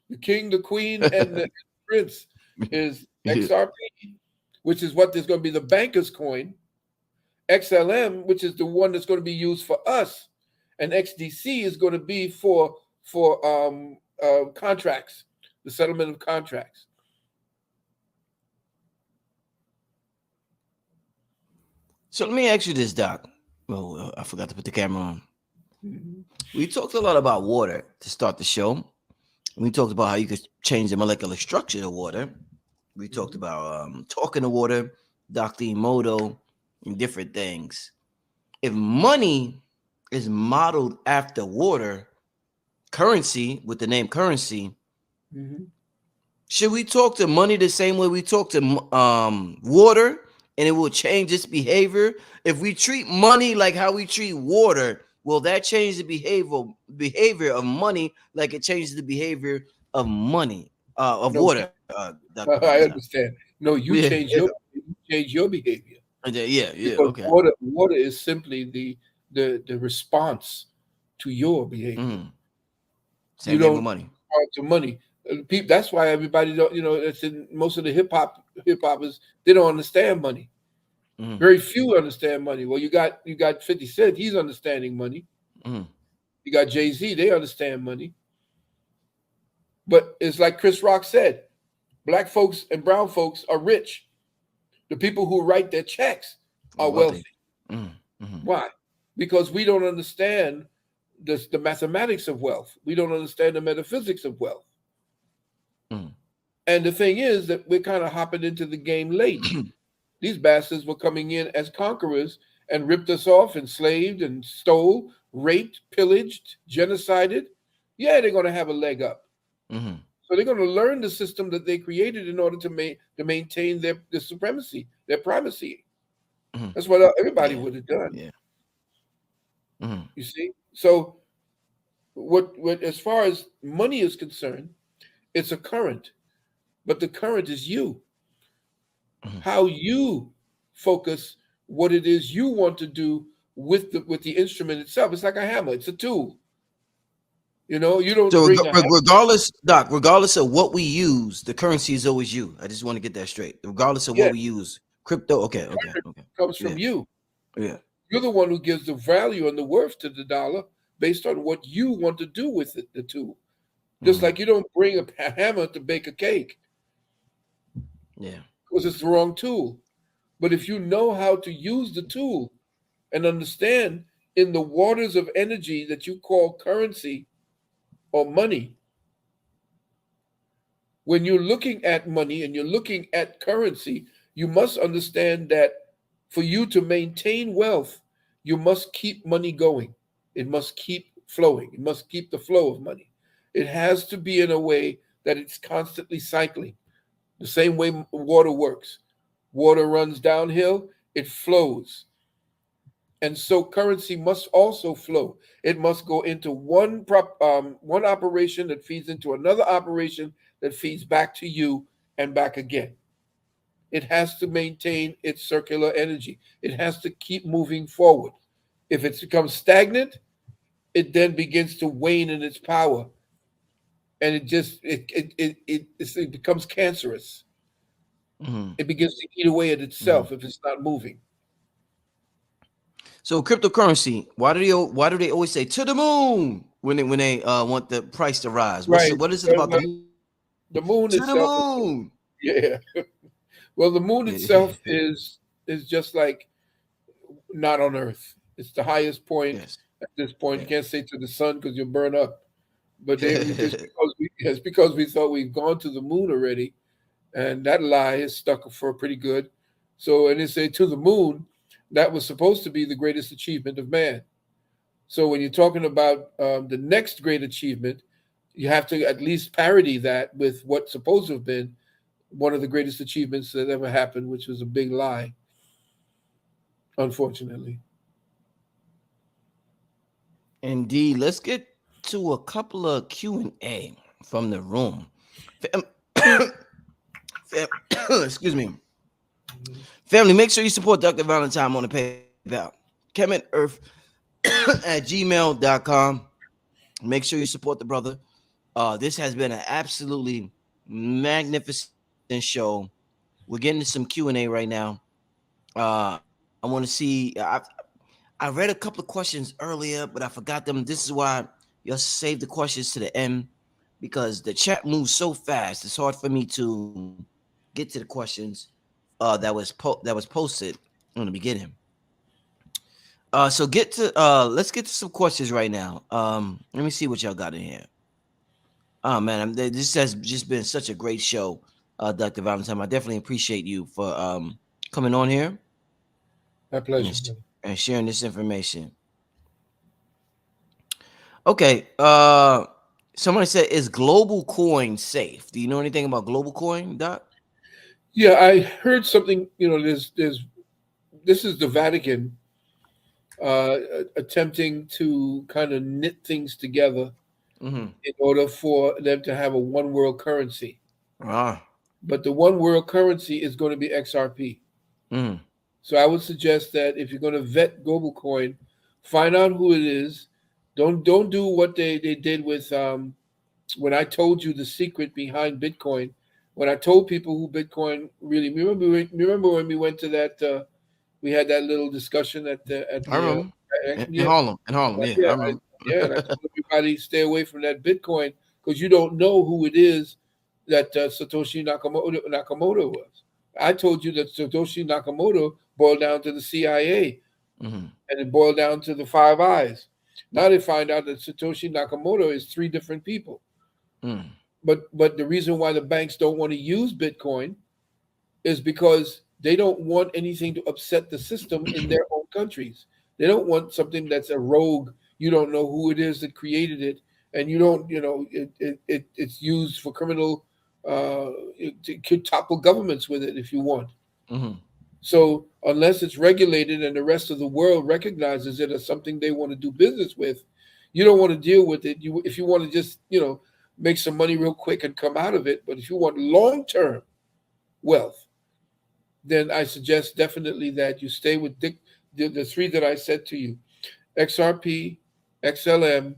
the King, the Queen, and the Prince, is XRP, which is what is going to be the banker's coin, XLM, which is the one that's going to be used for us, and XDC is going to be for contracts, the settlement of contracts. So let me ask you this, Doc. Well, I forgot to put the camera on. We talked a lot about water to start the show. We talked about how you could change the molecular structure of water. We talked about talking to water, Dr. Emoto, and different things. If money is modeled after water, currency, with the name currency, should we talk to money the same way we talk to water, and it will change its behavior? If we treat money like how we treat water, will that change the behavior of money like it changes the behavior of money, of water? I understand. No, you change your behavior. Yeah, because okay. Water is simply the response to your behavior. Same thing with money. Respond to money. That's why everybody don't. It's in most of the hip hoppers. They don't understand money. Very few understand money. Well, you got 50 Cent. He's understanding money. You got Jay-Z. They understand money. But it's like Chris Rock said, black folks and brown folks are rich. The people who write their checks are Wealthy. wealthy. Mm-hmm. Why? Because we don't understand the mathematics of wealth. We don't understand the metaphysics of wealth. Mm. And the thing is that we're kind of hopping into the game late. These bastards were coming in as conquerors and ripped us off, enslaved and stole, raped, pillaged, genocided. Yeah, they're going to have a leg up. Mm-hmm. So they're going to learn the system that they created in order to maintain their supremacy, their primacy. Mm-hmm. That's what everybody would have done. Yeah. Mm-hmm. You see? So what as far as money is concerned, it's a current, but the current is you. Mm-hmm. How you focus what it is you want to do with the instrument itself. It's like a hammer. It's a tool. You know, you don't So bring a hammer. regardless, Doc, regardless of what we use, the currency is always you. I just want to get that straight. Regardless of what we use, crypto. Okay. Comes from you. Yeah. You're the one who gives the value and the worth to the dollar based on what you want to do with it, the tool. Just like you don't bring a hammer to bake a cake. Yeah. Because it's the wrong tool. But if you know how to use the tool and understand in the waters of energy that you call currency or money, when you're looking at money and you're looking at currency, you must understand that for you to maintain wealth, you must keep money going. It must keep flowing. It must keep the flow of money. It has to be in a way that it's constantly cycling. The same way water works. Water runs downhill, it flows. And so currency must also flow. It must go into one operation that feeds into another operation that feeds back to you and back again. It has to maintain its circular energy. It has to keep moving forward. If it becomes stagnant, it then begins to wane in its power, and it becomes cancerous. Mm-hmm. It begins to eat away at itself if it's not moving. So cryptocurrency, why do they always say to the moon when they want the price to rise? Right. What is it about the moon? The moon To the itself moon. yeah. Well, the moon itself is just like not on Earth. It's the highest point Yes. at this point. Yeah. You can't say to the sun because you'll burn up. But it's because we thought we've gone to the moon already, and that lie is stuck for pretty good. So, and they say to the moon, that was supposed to be the greatest achievement of man. So, when you're talking about the next great achievement, you have to at least parody that with what's supposed to have been one of the greatest achievements that ever happened, which was a big lie, unfortunately. Indeed. Let's get to a couple of Q&A from the room. Excuse me. Family, make sure you support Dr. Valentine on the PayPal. KevinEarth at gmail.com. Make sure you support the brother. This has been an absolutely magnificent show. We're getting to some Q&A right now. I want to see. I read a couple of questions earlier, but I forgot them. This is why you'll save the questions to the end, because the chat moves so fast. It's hard for me to get to the questions that was posted in the beginning. So let's get to some questions right now. Let me see what y'all got in here. Oh man, this has just been such a great show, Dr. Valentine. I definitely appreciate you for coming on here. My pleasure. And sharing this information. Okay. Somebody said, is global coin safe? Do you know anything about global coin, Doc? Yeah, I heard something. You know, this is the Vatican attempting to kind of knit things together in order for them to have a one world currency. But the one world currency is going to be XRP. So I would suggest that if you're going to vet global coin, find out who it is. Don't do what they did with when I told you the secret behind Bitcoin. When I told people who Bitcoin really remember when we went to that we had that little discussion at the I remember. In Harlem. and I told everybody stay away from that Bitcoin because you don't know who it is that Satoshi Nakamoto was. I told you that Satoshi Nakamoto boiled down to the CIA, Mm-hmm. and it boiled down to the Five Eyes. Now they find out that Satoshi Nakamoto is three different people. Mm. But the reason why the banks don't want to use Bitcoin is because they don't want anything to upset the system in their own countries. They don't want something that's a rogue. You don't know who it is that created it, and you don't, it's used for criminal. It could topple governments with it if you want. Mm-hmm. So unless it's regulated and the rest of the world recognizes it as something they want to do business with, you don't want to deal with it. You, if you want to just, make some money real quick and come out of it, but if you want long term wealth, then I suggest definitely that you stay with the three that I said to you: XRP, XLM,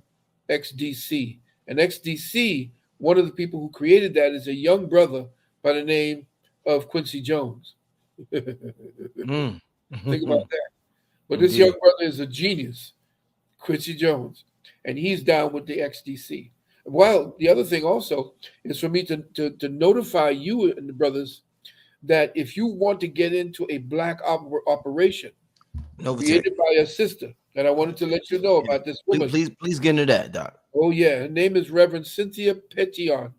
XDC. And XDC, one of the people who created that is a young brother by the name of Quincy Jones. Think Mm. about that. But this young Indeed. brother is a genius, Quincy Jones, and he's down with the XDC. Well, the other thing also is for me to notify you and the brothers that if you want to get into a black operation Novatech. created by a sister, and I wanted to let you know Yeah. about this Please, woman. please, please get into that, Doc. Oh, yeah. Her name is Reverend Cynthia Petion,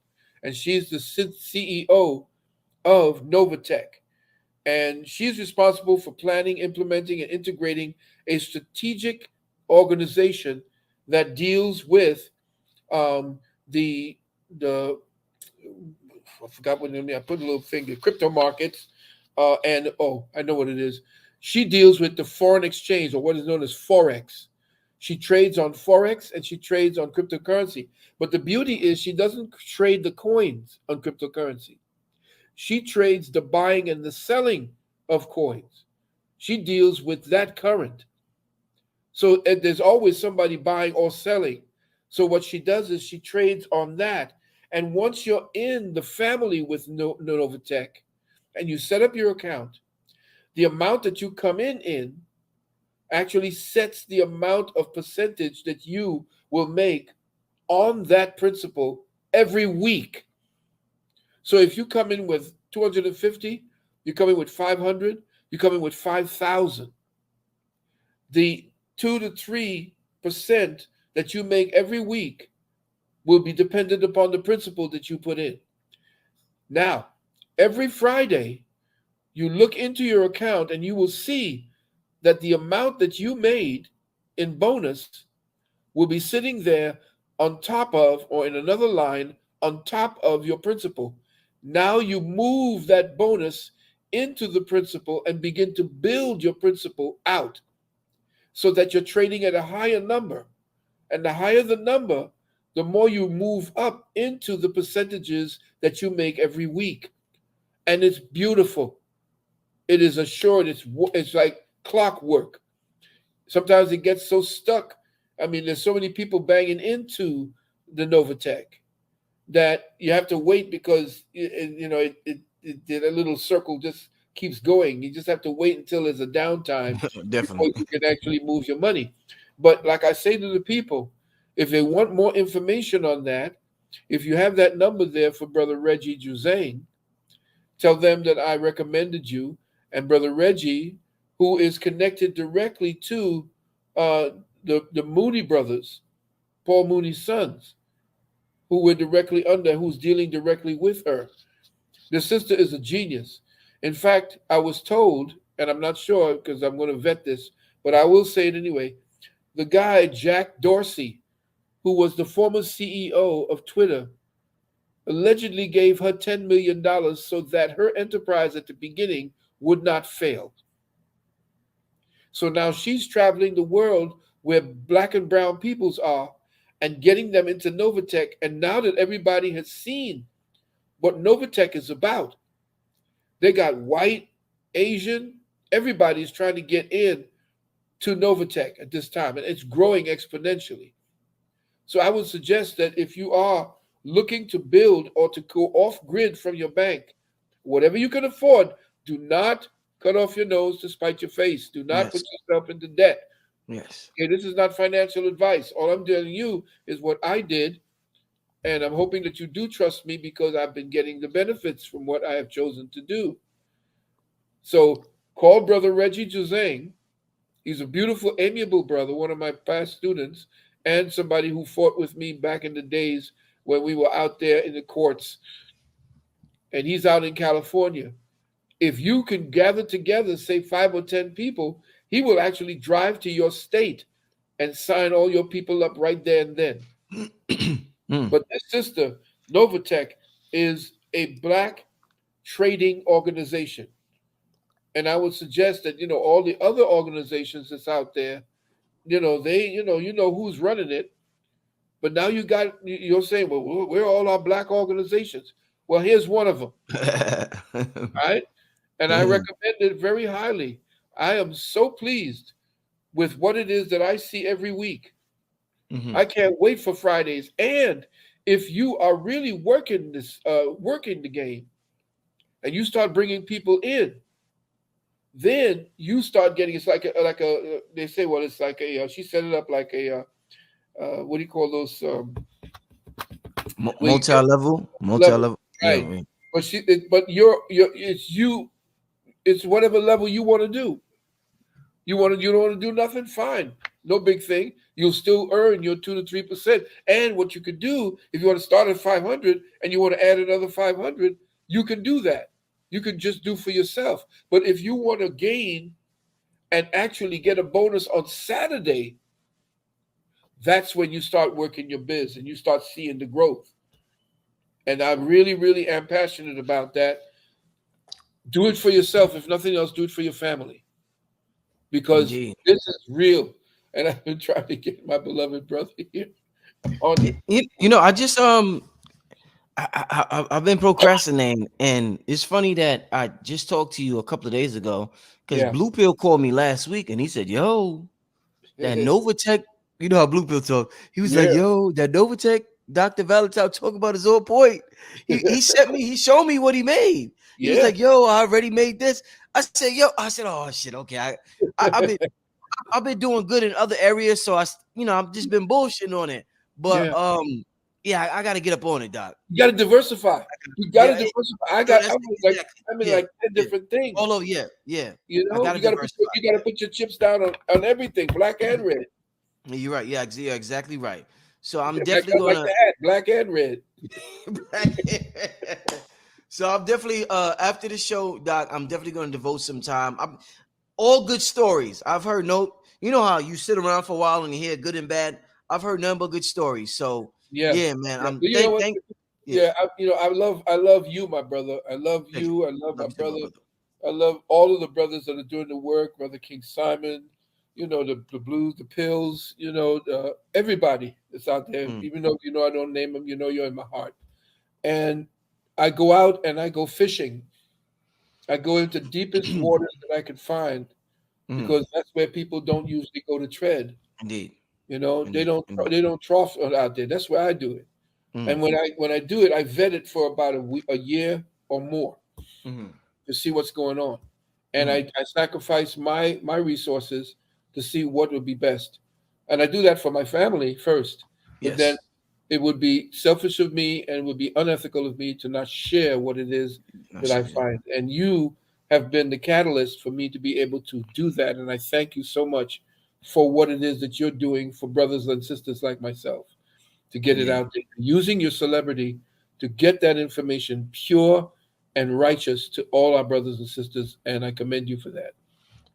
and she's the CEO of Novatech. And she's responsible for planning, implementing, and integrating a strategic organization that deals with um, the the I forgot what name I put a little finger crypto markets, and oh, I know what it is. She deals with the foreign exchange, or what is known as forex. She trades on forex and she trades on cryptocurrency. But the beauty is she doesn't trade the coins on cryptocurrency. She trades the buying and the selling of coins. She deals with that current. So there's always somebody buying or selling. So what she does is she trades on that. And once you're in the family with Novatech and you set up your account, the amount that you come in actually sets the amount of percentage that you will make on that principal every week. So if you come in with 250, you come in with 500, you come in with 5,000. The 2 to 3% that you make every week will be dependent upon the principal that you put in. Now, every Friday, you look into your account and you will see that the amount that you made in bonus will be sitting there on top of, or in another line, on top of your principal. Now you move that bonus into the principal and begin to build your principal out so that you're trading at a higher number. And the higher the number, the more you move up into the percentages that you make every week. And it's beautiful. It is assured. It's like clockwork. Sometimes it gets so stuck. I mean, there's so many people banging into the Novatech that you have to wait because a little circle just keeps going. You just have to wait until there's a downtime before Definitely. you can actually move your money. But like I say to the people, if they want more information on that, if you have that number there for Brother Reggie Juzane, tell them that I recommended you, and Brother Reggie, who is connected directly to uh, the Mooney brothers, Paul Mooney's sons, who we're directly under, who's dealing directly with her. The sister is a genius. In fact, I was told, and I'm not sure because I'm going to vet this, but I will say it anyway. The guy, Jack Dorsey, who was the former CEO of Twitter, allegedly gave her $10 million so that her enterprise at the beginning would not fail. So now she's traveling the world where black and brown peoples are and getting them into Novatech. And now that everybody has seen what Novatech is about, they got white, Asian, everybody's trying to get in to Novatech at this time, and it's growing exponentially. So I would suggest that if you are looking to build or to go off grid from your bank, whatever you can afford, do not cut off your nose to spite your face. Do not put Yes. yourself into debt. Yes. Okay, this is not financial advice. All I'm telling you is what I did And I'm hoping that you do trust me because I've been getting the benefits from what I have chosen to do. So call Brother Reggie Juzang. He's a beautiful, amiable brother, one of my past students, and somebody who fought with me back in the days when we were out there in the courts. And he's out in California. If you can gather together, say 5 or 10 people, he will actually drive to your state and sign all your people up right there and then. Mm. But this sister, Novatech, is a black trading organization. And I would suggest that, all the other organizations that's out there, they, who's running it. But now you're saying, well, where are all our black organizations? Well, here's one of them, right? And I recommend it very highly. I am so pleased with what it is that I see every week. Mhm. I can't wait for Fridays. And if you are really working the game, and you start bringing people in, then you start getting, it's like a they say, well, it's like she set it up like a what do you call those where you get Multi-level, level, multi-level. Yeah, right? yeah. But it's whatever level you want to do. You don't want to do nothing, fine, no big thing. You'll still earn your 2 to 3%. And what you could do, if you want to start at 500 and you want to add another 500, you can do that. You can just do for yourself. But if you want to gain and actually get a bonus on Saturday, that's when you start working your biz and you start seeing the growth. And I really, really am passionate about that. Do it for yourself. If nothing else, do it for your family because Indeed. this is real. And I've been trying to get my beloved brother here on it. I just I've been procrastinating, and it's funny that I just talked to you a couple of days ago because Yeah. Blue Pill called me last week, and he said, "Yo, that Novatech, you know how Blue Pill talk." He was like, Yeah. "Yo, that Novatech, Dr. Valentine talk about is on point." He showed me what he made. He was Yeah. like, "Yo, I already made this." I said, I said, "Oh shit, okay." I've been doing good in other areas, so I've just been bullshitting on it. But Yeah. yeah, I got to get up on it, Doc. You got to diversify. You got to Yeah, diversify. no, that's exactly. I'm in Yeah, like 10 yeah. different things. All over, yeah, yeah. I got to You got to diversify. you got to put your chips down on everything, black and red. You're right. Yeah, you're exactly right. So I'm Like definitely like gonna. the hat, black and red. So I'm definitely after the show, Doc. I'm definitely gonna devote some time. I'm all good stories. I've heard you know how you sit around for a while and you hear good and bad. I've heard none but good stories. So Yeah. yeah, man. Yeah. I'm But you know what? yeah. Yeah, I love you, my brother. I love Thank you, you. I brother. love my Love you too, my brother. brother. I love all of the brothers that are doing the work, Brother King Simon, the blues, the pills, everybody that's out there. Mm, Even though I don't name them, you're in my heart. And I go out and I go fishing. I go into deepest waters that I can find mm. because that's where people don't usually go to tread. Indeed, They indeed, don't indeed. they don't trough out there. That's where I do it. Mm, And when I do it, I vet it for about a year or more mm, to see what's going on, and mm. I sacrifice my resources to see what would be best, and I do that for my family first. But then Yes, it would be selfish of me and it would be unethical of me to not share what it is I that I share. Yeah. find. And you have been the catalyst for me to be able to do that, and I thank you so much for what it is that you're doing for brothers and sisters like myself to get it Indeed, out there, using your celebrity to get that information pure and righteous to all our brothers and sisters. And I commend you for that.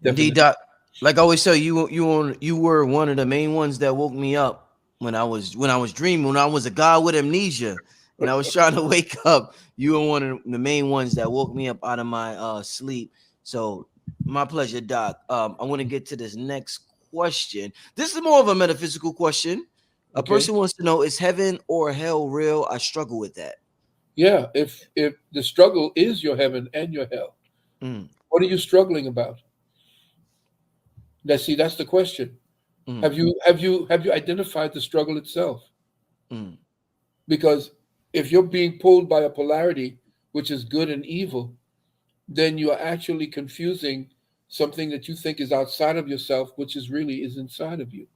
indeed, Definitely. Doc. Like I always tell you, you were one of the main ones that woke me up when I was dreaming, when I was a guy with amnesia, and I was trying to wake up. You were one of the main ones that woke me up out of my sleep. So my pleasure, Doc. I want to get to this next question. This is more of a metaphysical question. A Okay. person wants to know: is heaven or hell real? I struggle with that. Yeah. If the struggle is your heaven and your hell, Mm, what are you struggling about? That's the question. mm, Have you identified the struggle itself? mm, Because if you're being pulled by a polarity, which is good and evil, then you are actually confusing something that you think is outside of yourself, which is really is inside of you.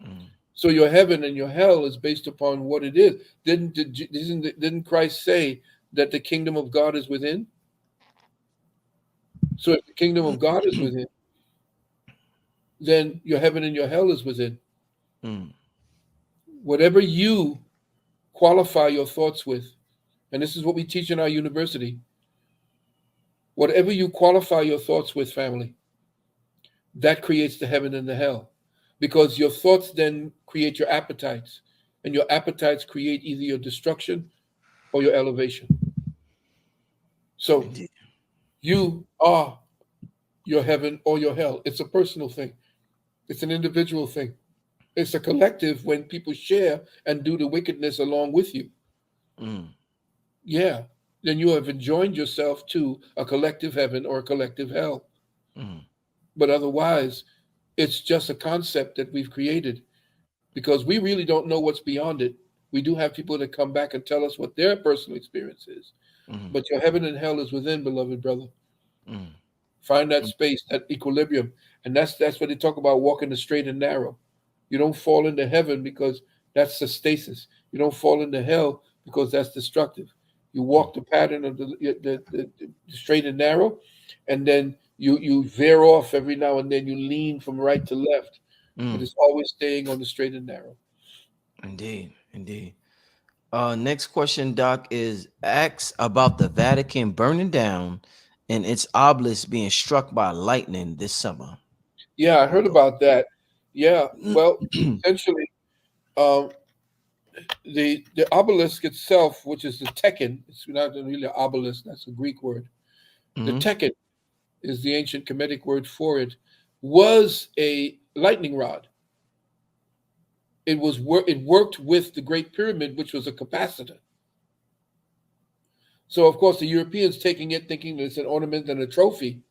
mm. So your heaven and your hell is based upon what it is. Didn't Christ say that the kingdom of God is within? So if the kingdom of God is within, then your heaven and your hell is within. Mm. Whatever you qualify your thoughts with, and this is what we teach in our university, whatever you qualify your thoughts with, family, that creates the heaven and the hell. Because your thoughts then create your appetites, and your appetites create either your destruction or your elevation. So Indeed. you are your heaven or your hell. It's a personal thing, it's an individual thing, it's a collective when people share and do the wickedness along with you. Mm. Yeah, then you have enjoined yourself to a collective heaven or a collective hell. Mm. But otherwise, it's just a concept that we've created because we really don't know what's beyond it. We do have people that come back and tell us what their personal experience is. Mm. But your heaven and hell is within, beloved brother. Mm. Find that space, that equilibrium. And that's what they talk about walking the straight and narrow. You don't fall into heaven because that's the stasis. You don't fall into hell because that's destructive. You Mm. walk the pattern of the straight and narrow, and then you veer off every now and then. You lean from right to left, but Mm. it's always staying on the straight and narrow. Indeed. Indeed. Next question, Doc, is asks about the Vatican burning down and its obelisk being struck by lightning this summer. Yeah, I Your heard thought? about that. Yeah, well, essentially, um, the obelisk itself, which is the tekken, it's not really an obelisk. That's a Greek word. The Mhm. tekken is the ancient Kemetic word for it, was a lightning rod. It worked with the Great Pyramid, which was a capacitor. So of course the Europeans taking it, thinking that it's an ornament and a trophy,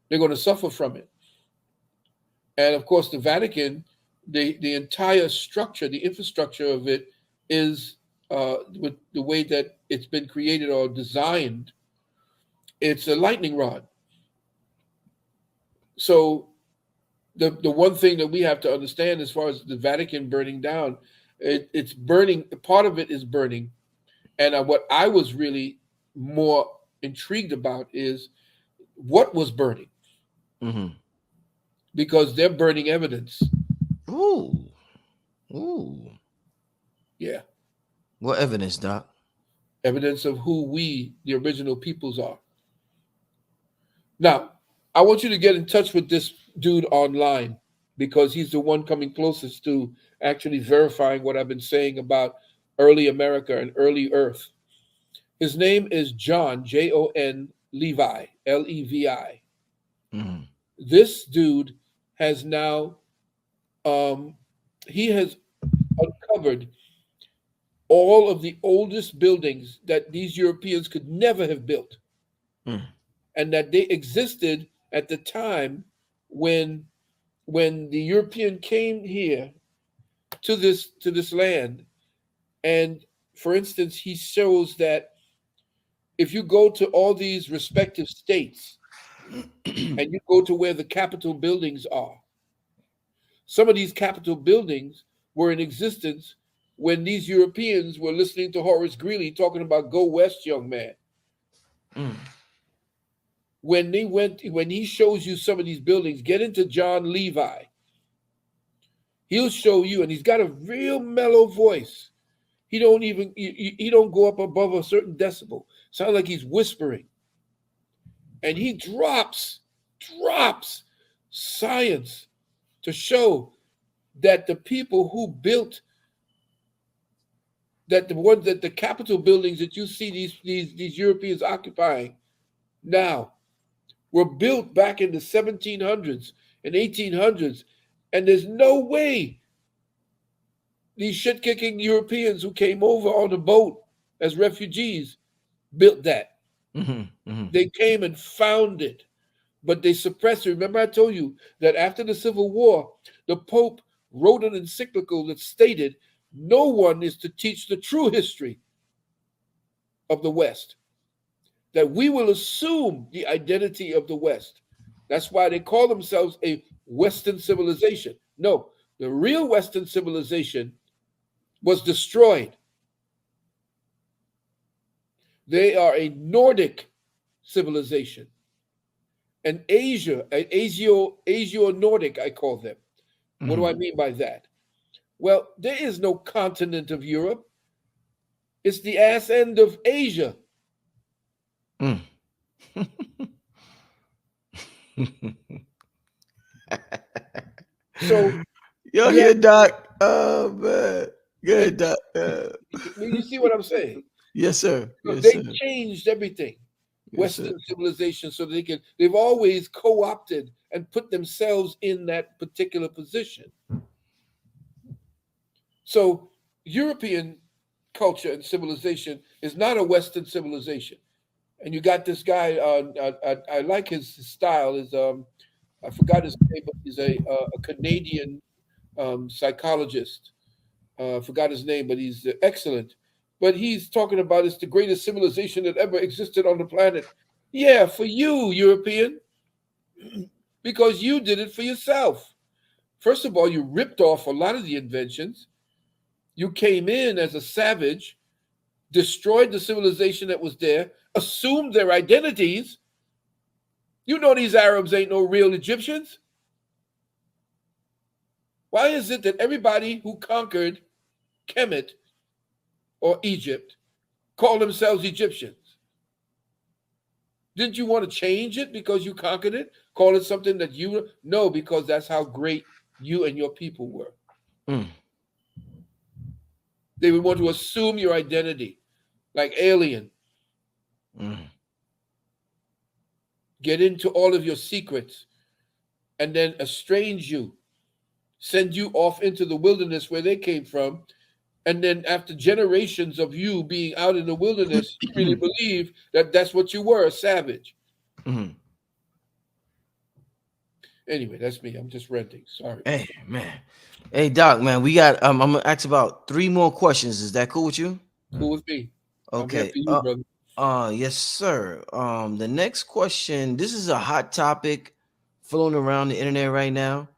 they're going to suffer from it. And of course the Vatican, the entire structure, the infrastructure of it is with the way that it's been created or designed. It's a lightning rod. So the one thing that we have to understand as far as the Vatican burning down, it's burning. Part of it is burning, and what I was really more intrigued about is what was burning, Mhm. because they're burning evidence. Ooh. Ooh. Yeah, What evidence, Doc? evidence of who we, the original peoples, are. Now, I want you to get in touch with this dude online because he's the one coming closest to actually verifying what I've been saying about early America and early Earth. His name is John, Jon Levi, Levi. Mhm. This dude has now, um, he has uncovered all of the oldest buildings that these Europeans could never have built, Mm. and that they existed at the time when the European came here to this land. And for instance, he shows that if you go to all these respective states and you go to where the Capitol buildings are, some of these Capitol buildings were in existence when these Europeans were listening to Horace Greeley talking about "Go West, young man." Mm. When he shows you some of these buildings, get into John Levi. He'll show you, and he's got a real mellow voice. He don't go up above a certain decibel. Sounds like he's whispering, and he drops science to show that the people who built the Capitol buildings that you see these Europeans occupying now were built back in the 1700s and 1800s, and there's no way these shit kicking Europeans who came over on a boat as refugees built that. Mhm. Mhm. They came and found it, but they suppressed it. Remember, I told you that after the Civil War, the Pope wrote an encyclical that stated no one is to teach the true history of the West, that we will assume the identity of the West. That's why they call themselves a Western civilization. No, The real Western civilization was destroyed. They are a Nordic civilization, an Asio-Nordic, I call them. What do I mean by that? Well, there is no continent of Europe. It's the ass end of Asia. Mm. So Yo, you have, good doc. Oh man, good doc. you see what I'm saying? Yes, sir. So Yes, sir. they've changed everything, Yes, sir. Western civilization, so they've always co-opted and put themselves in that particular position. So European culture and civilization is not a Western civilization. And you got this guy. I like his style. Is I forgot his name, but he's a Canadian psychologist. Forgot his name, but he's excellent. But he's talking about it's the greatest civilization that ever existed on the planet. Yeah, for you, European, because you did it for yourself. First of all, you ripped off a lot of the inventions. You came in as a savage, destroyed the civilization that was there, assumed their identities. You know these Arabs ain't no real Egyptians. Why is it that everybody who conquered Kemet or Egypt call themselves Egyptians? Didn't you want to change it because you conquered it? Call it something that you know, because that's how great you and your people were. Mm. They would want to assume your identity, like alien, Mm. get into all of your secrets, and then estrange you, send you off into the wilderness where they came from. And then after generations of you being out in the wilderness, you really believe that that's what you were, a savage. Mm. Anyway, that's me. I'm just ranting. Sorry. Hey man, hey doc, man, we got. I'm gonna ask about 3 more questions. Is that cool with you? Cool with me. I'm here Okay. for you, brother. Yes, sir. The next question. This is a hot topic floating around the internet right now.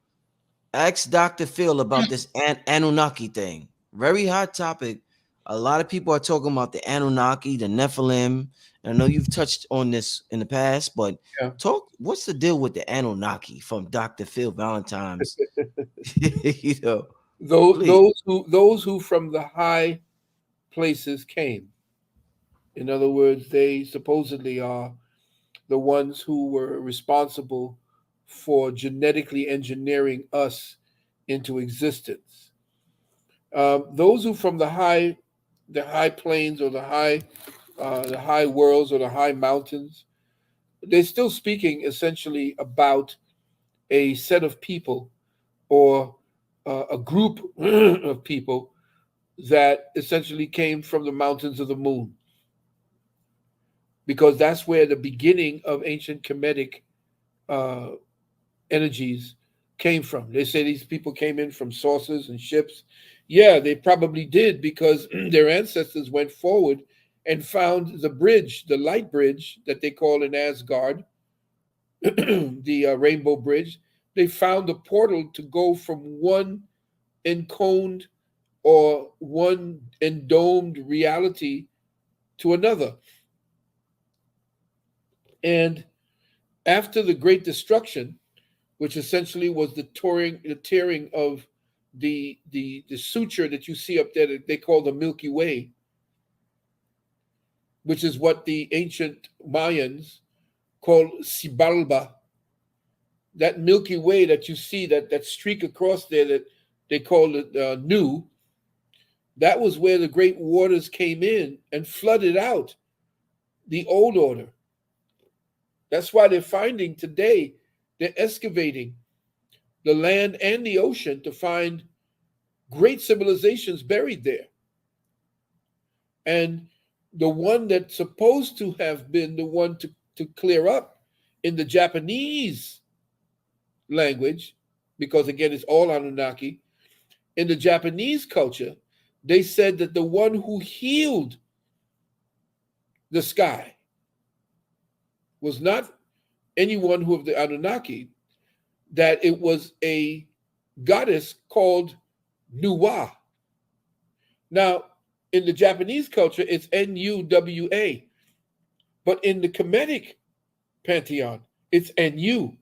Ask Dr. Phil about this Anunnaki thing. Very hot topic. A lot of people are talking about the Anunnaki, the Nephilim. And I know you've touched on this in the past, but Yeah. talk. What's the deal with the Anunnaki from Dr. Phil Valentine's? You know, Those please. those who from the high places came. In other words, they supposedly are the ones who were responsible for genetically engineering us into existence. Those who from the high plains or the high worlds or the high mountains, they're still speaking essentially about a set of people or a group of people that essentially came from the mountains of the moon, because that's where the beginning of ancient Kemetic uh, energies came from. They say these people came in from saucers and ships. Yeah, they probably did, because their ancestors went forward and found the bridge, the light bridge that they call in Asgard, the Rainbow Bridge. They found a portal to go from one enconed or one endomed reality to another. And after the Great Destruction, which essentially was the tearing of the suture that you see up there that they call the Milky Way, which is what the ancient Mayans called Xibalba. That Milky Way that you see, that streak across there that they call it Nu, that was where the great waters came in and flooded out the old order. That's why they're finding today, they're excavating the land and the ocean to find great civilizations buried there. And the one that's supposed to have been the one to clear up in the Japanese language, because again, it's all Anunnaki, in the Japanese culture, they said that the one who healed the sky was not anyone who of the Anunnaki, that it was a goddess called Nuwa. Now, in the Japanese culture, it's Nuwa, but in the Kemetic pantheon, it's Nu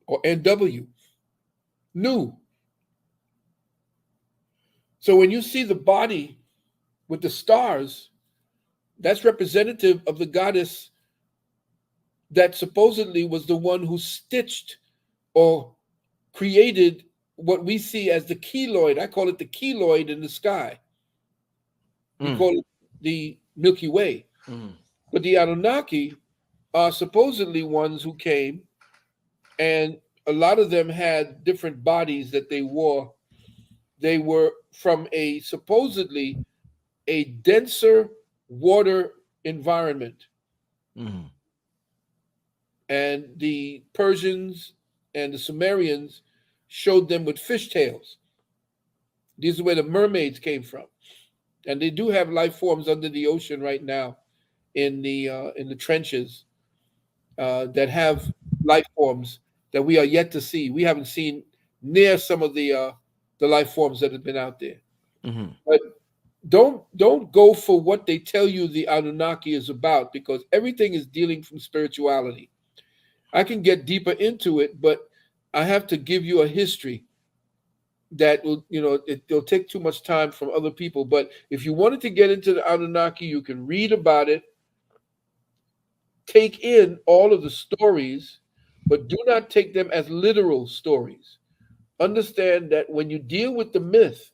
or NW, Nu. So when you see the body with the stars, that's representative of the goddess that supposedly was the one who stitched or created what we see as the keloid. I call it the keloid in the sky. You call it the Milky Way. But the Anunnaki are supposedly ones who came, and a lot of them had different bodies that they wore. They were from a supposedly a denser water environment. And the Persians and the Sumerians showed them with fish tails. These are where the mermaids came from. And they do have life forms under the ocean right now in the trenches that have life forms that we are yet to see. We haven't seen near some of the life forms that have been out there. But don't go for what they tell you the Anunnaki is about, because everything is dealing from spirituality. I can get deeper into it, but I have to give you a history that will, it'll take too much time from other people. But if you wanted to get into the Anunnaki, you can read about it, take in all of the stories, but do not take them as literal stories. Understand that when you deal with the myth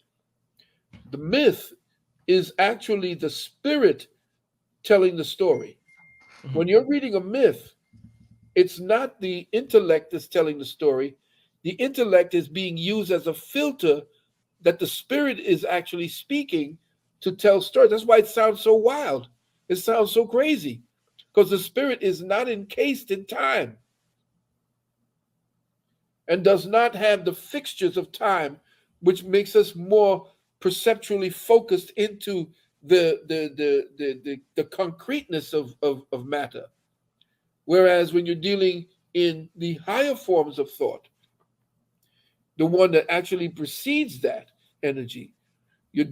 is actually the spirit telling the story. When you're reading a myth, it's not the intellect that's telling the story. The intellect is being used as a filter that the spirit is actually speaking to tell stories. That's why it sounds so wild. It sounds so crazy, because the spirit is not encased in time and does not have the fixtures of time, which makes us more perceptually focused into the concreteness of matter. Whereas when you're dealing in the higher forms of thought, the one that actually precedes that energy,